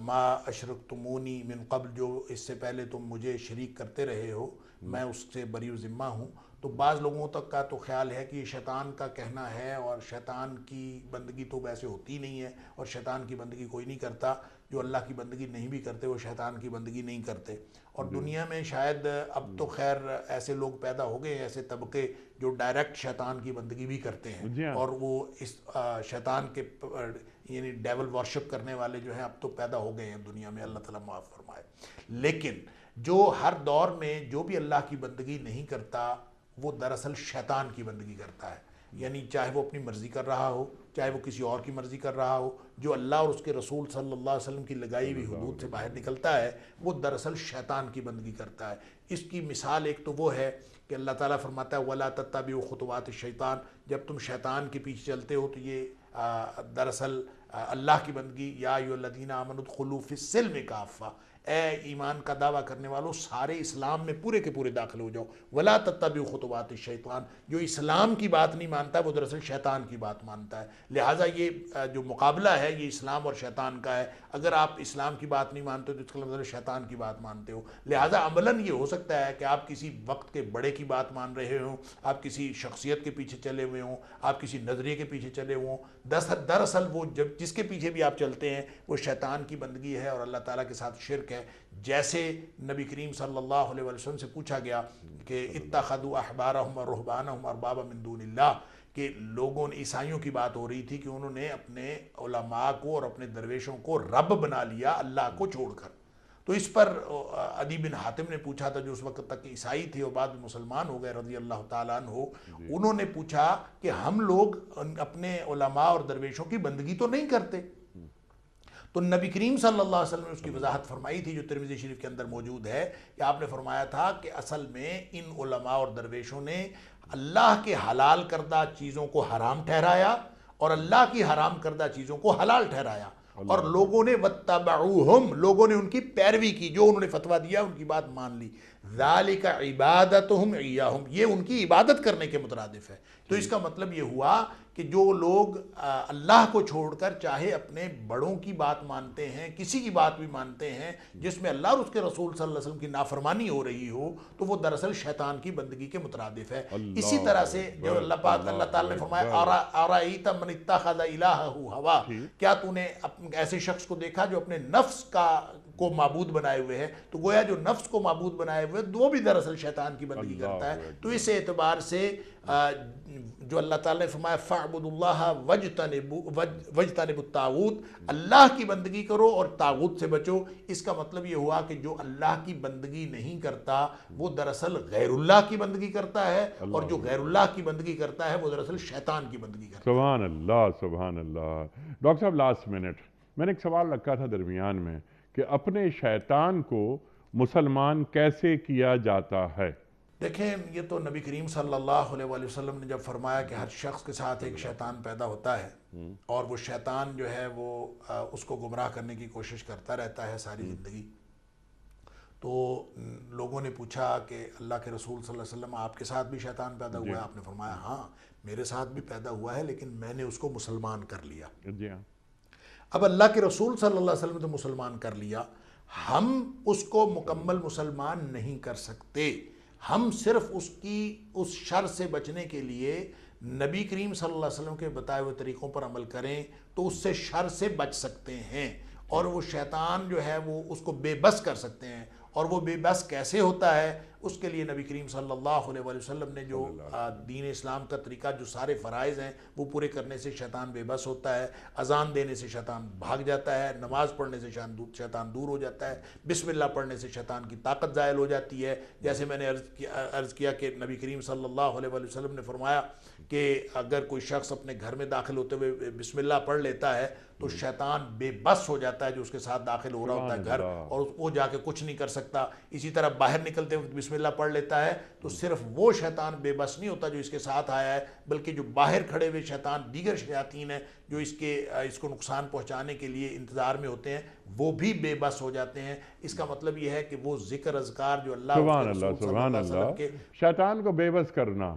ما اشرکتمونی من قبل، جو اس سے پہلے تم مجھے شریک کرتے رہے ہو میں اس سے بری و ذمہ ہوں، تو بعض لوگوں تک کا تو خیال ہے کہ یہ شیطان کا کہنا ہے، اور شیطان کی بندگی تو ویسے ہوتی نہیں ہے، اور شیطان کی بندگی کوئی نہیں کرتا۔ جو اللہ کی بندگی نہیں بھی کرتے وہ شیطان کی بندگی نہیں کرتے۔ اور دنیا میں شاید اب تو خیر ایسے لوگ پیدا ہو گئے، ایسے طبقے جو ڈائریکٹ شیطان کی بندگی بھی کرتے ہیں، اور وہ اس شیطان کے یعنی ڈیول ورشپ کرنے والے جو ہیں اب تو پیدا ہو گئے ہیں دنیا میں، اللہ تعالیٰ معاف فرمائے۔ لیکن جو ہر دور میں جو بھی اللہ کی بندگی نہیں کرتا وہ دراصل شیطان کی بندگی کرتا ہے، یعنی چاہے وہ اپنی مرضی کر رہا ہو، چاہے وہ کسی اور کی مرضی کر رہا ہو، جو اللہ اور اس کے رسول صلی اللہ علیہ وسلم کی لگائی ہوئی حدود سے باہر نکلتا ہے وہ دراصل شیطان کی بندگی کرتا ہے۔ اس کی مثال ایک تو وہ ہے کہ اللہ تعالیٰ فرماتا ہے وَلَا تَتَّبِعُوا خُطُوَاتِ الشَّيْطَانِ، جب تم شیطان کے پیچھے چلتے ہو تو یہ دراصل اللہ کی بندگی، یا ایھا الذین آمنوا ادخلوا فی السلم کافہ، اے ایمان کا دعویٰ کرنے والوں سارے اسلام میں پورے کے پورے داخل ہو جاؤ۔ وَلَا تَتَّبِعُوا خُطُوَاتِ الشَّيْطَانِ، جو اسلام کی بات نہیں مانتا ہے وہ دراصل شیطان کی بات مانتا ہے۔ لہٰذا یہ جو مقابلہ ہے یہ اسلام اور شیطان کا ہے۔ اگر آپ اسلام کی بات نہیں مانتے تو اس کا مطلب شیطان کی بات مانتے ہو۔ لہٰذا عملاً یہ ہو سکتا ہے کہ آپ کسی وقت کے بڑے کی بات مان رہے ہوں، آپ کسی شخصیت کے پیچھے چلے ہوئے ہوں، آپ کسی نظریے کے پیچھے چلے ہوئے ہوں، دراصل وہ جس کے پیچھے بھی آپ چلتے ہیں وہ شیطان کی بندگی ہے اور اللہ تعالیٰ کے ساتھ شرک ہے۔ جیسے نبی کریم صلی اللہ علیہ وسلم سے پوچھا گیا کہ اتخذوا احبارهم ورهبانهم اربابا من دون اللہ، کہ لوگوں نے عیسائیوں کی بات ہو رہی تھی کہ انہوں نے اپنے علماء کو اور اپنے درویشوں کو رب بنا لیا اللہ کو چھوڑ کر۔ تو اس پر عدی بن حاتم نے پوچھا تھا، جو اس وقت تک عیسائی تھے اور بعد میں مسلمان ہو گئے رضی اللہ تعالیٰ عنہ، انہوں نے پوچھا کہ ہم لوگ اپنے علماء اور درویشوں کی بندگی تو نہیں کرتے؟ تو نبی کریم صلی اللہ علیہ وسلم نے اس کی وضاحت فرمائی تھی جو ترمذی شریف کے اندر موجود ہے، کہ آپ نے فرمایا تھا کہ اصل میں ان علماء اور درویشوں نے اللہ کے حلال کردہ چیزوں کو حرام ٹھہرایا اور اللہ کی حرام کردہ چیزوں کو حلال ٹھہرایا، اور لوگوں نے وَاتَّبَعُوهُمْ، لوگوں نے ان کی پیروی کی، جو انہوں نے فتویٰ دیا ان کی بات مان لی۔ ذَلِكَ عِبَادَتُهُمْ إِيَّاهُمْ، یہ ان کی عبادت کرنے کے مترادف ہے۔ تو اس کا مطلب یہ ہوا کہ جو لوگ اللہ کو چھوڑ کر چاہے اپنے بڑوں کی بات مانتے ہیں، کسی کی بات بھی مانتے ہیں جس میں اللہ اور اس کے رسول صلی اللہ علیہ وسلم کی نافرمانی ہو رہی ہو، تو وہ دراصل شیطان کی بندگی کے مترادف ہے۔ اسی طرح سے جو اللہ تعالیٰ نے فرمایا أَرَأَيْتَ مَنِ اتَّخَذَ إِلَٰهَهُ هَوَاهُ، کیا تو نے ایسے شخص کو دیکھا جو اپنے نفس کو معبود بنائے ہوئے ہے؟ تو گویا جو نفس کو معبود بنائے ہوئے وہ بھی دراصل شیطان کی بندگی کرتا ہے۔ تو اس اعتبار سے جو اللہ تعالیٰ نے فرمایا فَاعْبُدُوا اللَّهَ وَاجْتَنِبُوا الطَّاغُوتَ، اللہ کی بندگی کرو اور طاغوت سے بچو۔ اس کا مطلب یہ ہوا کہ جو اللہ کی بندگی نہیں کرتا وہ دراصل غیر اللہ کی بندگی کرتا ہے، اور جو غیر اللہ کی بندگی کرتا ہے وہ دراصل شیطان کی بندگی کرتا ہے۔ سبحان اللہ، سبحان اللہ۔ ڈاکٹر صاحب لاسٹ منٹ میں نے ایک سوال رکھا تھا درمیان میں کہ اپنے شیطان کو مسلمان کیسے کیا جاتا ہے؟ دیکھیں یہ تو نبی کریم صلی اللہ علیہ وآلہ وسلم نے جب فرمایا کہ ہر شخص کے ساتھ ایک شیطان پیدا ہوتا ہے اور وہ شیطان جو ہے وہ اس کو گمراہ کرنے کی کوشش کرتا رہتا ہے ساری زندگی، تو لوگوں نے پوچھا کہ اللہ کے رسول صلی اللہ علیہ وسلم آپ کے ساتھ بھی شیطان پیدا ہوا ہے؟ آپ نے فرمایا ہاں میرے ساتھ بھی پیدا ہوا ہے، لیکن میں نے اس کو مسلمان کر لیا۔ جی ہاں۔ اب اللہ کے رسول صلی اللہ علیہ وسلم نے تو مسلمان کر لیا، ہم اس کو مکمل مسلمان نہیں کر سکتے۔ ہم صرف اس شر سے بچنے کے لیے نبی کریم صلی اللہ علیہ وسلم کے بتائے ہوئے طریقوں پر عمل کریں تو اس سے شر سے بچ سکتے ہیں، اور وہ شیطان جو ہے وہ اس کو بے بس کر سکتے ہیں۔ اور وہ بے بس کیسے ہوتا ہے اس کے لیے نبی کریم صلی اللہ علیہ وآلہ وسلم نے جو دین اسلام کا طریقہ، جو سارے فرائض ہیں وہ پورے کرنے سے شیطان بے بس ہوتا ہے، اذان دینے سے شیطان بھاگ جاتا ہے، نماز پڑھنے سے شیطان دور ہو جاتا ہے، بسم اللہ پڑھنے سے شیطان کی طاقت زائل ہو جاتی ہے. جیسے میں نے عرض کیا کہ نبی کریم صلی اللہ علیہ وآلہ وسلم نے فرمایا کہ اگر کوئی شخص اپنے گھر میں داخل ہوتے ہوئے بسم اللہ پڑھ لیتا ہے تو شیطان بے بس ہو جاتا ہے جو اس کے ساتھ داخل ہو رہا ہوتا ہے گھر، اور وہ جا کے کچھ نہیں کر سکتا. اسی طرح باہر نکلتے وقت بسم اللہ پڑھ لیتا ہے تو صرف وہ شیطان بے بس نہیں ہوتا جو اس کے ساتھ آیا ہے، بلکہ جو باہر کھڑے ہوئے شیطان، دیگر شیاطین ہیں جو اس کو نقصان پہنچانے کے لیے انتظار میں ہوتے ہیں، وہ بھی بے بس ہو جاتے ہیں. اس کا مطلب یہ ہے کہ وہ ذکر اذکار جو اللہ سبحان اللہ سبحان اللہ. شیطان کو بے بس کرنا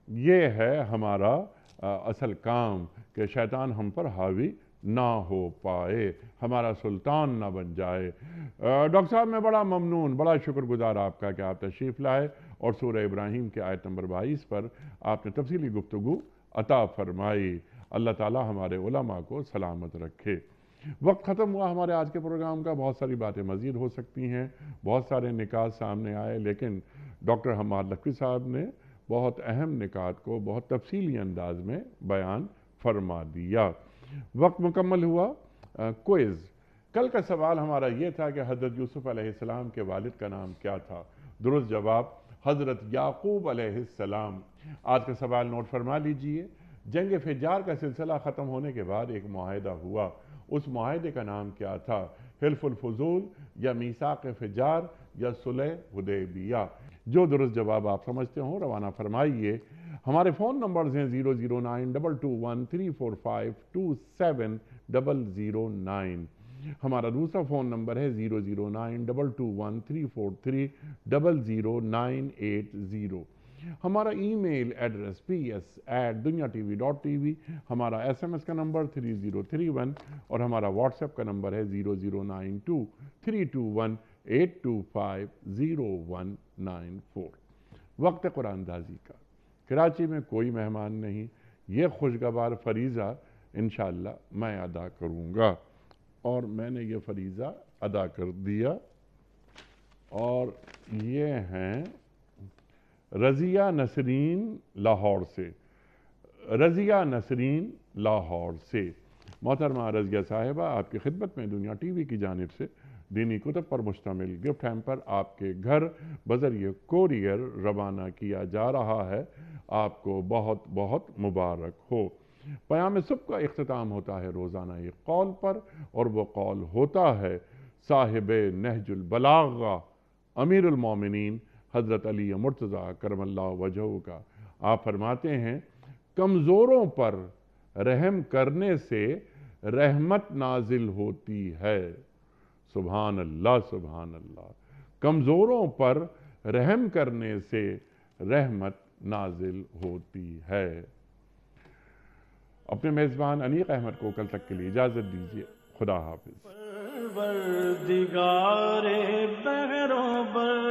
یہ ہے ہمارا اصل کام، کہ شیطان ہم پر حاوی نہ ہو پائے، ہمارا سلطان نہ بن جائے. ڈاکٹر صاحب میں بڑا ممنون، بڑا شکر گزار آپ کا کہ آپ تشریف لائے اور سورہ ابراہیم کے آیت نمبر 22 پر آپ نے تفصیلی گفتگو عطا فرمائی. اللہ تعالی ہمارے علماء کو سلامت رکھے. وقت ختم ہوا ہمارے آج کے پروگرام کا. بہت ساری باتیں مزید ہو سکتی ہیں، بہت سارے نکات سامنے آئے، لیکن ڈاکٹر حماد لکھوی صاحب نے بہت اہم نکات کو بہت تفصیلی انداز میں بیان فرما دیا. وقت مکمل ہوا. کوئز. کل کا سوال ہمارا یہ تھا کہ حضرت یوسف علیہ السلام کے والد کا نام کیا تھا؟ درست جواب حضرت یعقوب علیہ السلام. آج کا سوال نوٹ فرما لیجئے. جنگ فجار کا سلسلہ ختم ہونے کے بعد ایک معاہدہ ہوا، اس معاہدے کا نام کیا تھا؟ حلف الفضول یا میثاق فجار یا صلح حدیبیہ؟ جو درست جواب آپ سمجھتے ہوں روانہ فرمائیے. ہمارے فون نمبرز ہیں 0092213452709. ہمارا دوسرا فون نمبر ہے 009221343000980. ہمارا ای میل ایڈریس ps@dunyatv.tv. ہمارا SMS کا نمبر 3031 اور ہمارا واٹس ایپ کا نمبر ہے 00923258250194. وقت قرآن دازی کا. کراچی میں کوئی مہمان نہیں، یہ خوشگوار فریضہ انشاءاللہ میں ادا کروں گا، اور میں نے یہ فریضہ ادا کر دیا. اور یہ ہیں رضیہ نسرین لاہور سے. رضیہ نسرین لاہور سے. محترمہ رضیہ صاحبہ، آپ کی خدمت میں دنیا ٹی وی کی جانب سے دینی کتب پر مشتمل گفٹ ہیمپر آپ کے گھر بذریعہ کوریئر روانہ کیا جا رہا ہے. آپ کو بہت بہت مبارک ہو. پیام صبح کا اختتام ہوتا ہے روزانہ ایک قول پر، اور وہ قول ہوتا ہے صاحب نہج البلاغہ امیر المومنین حضرت علی مرتضیٰ کرم اللہ وجہہ کا. آپ فرماتے ہیں کمزوروں پر رحم کرنے سے رحمت نازل ہوتی ہے. سبحان اللہ سبحان اللہ. کمزوروں پر رحم کرنے سے رحمت نازل ہوتی ہے. اپنے میزبان انیق احمد کو کل تک کے لیے اجازت دیجیے. خدا حافظ. پروردگار بحروں پر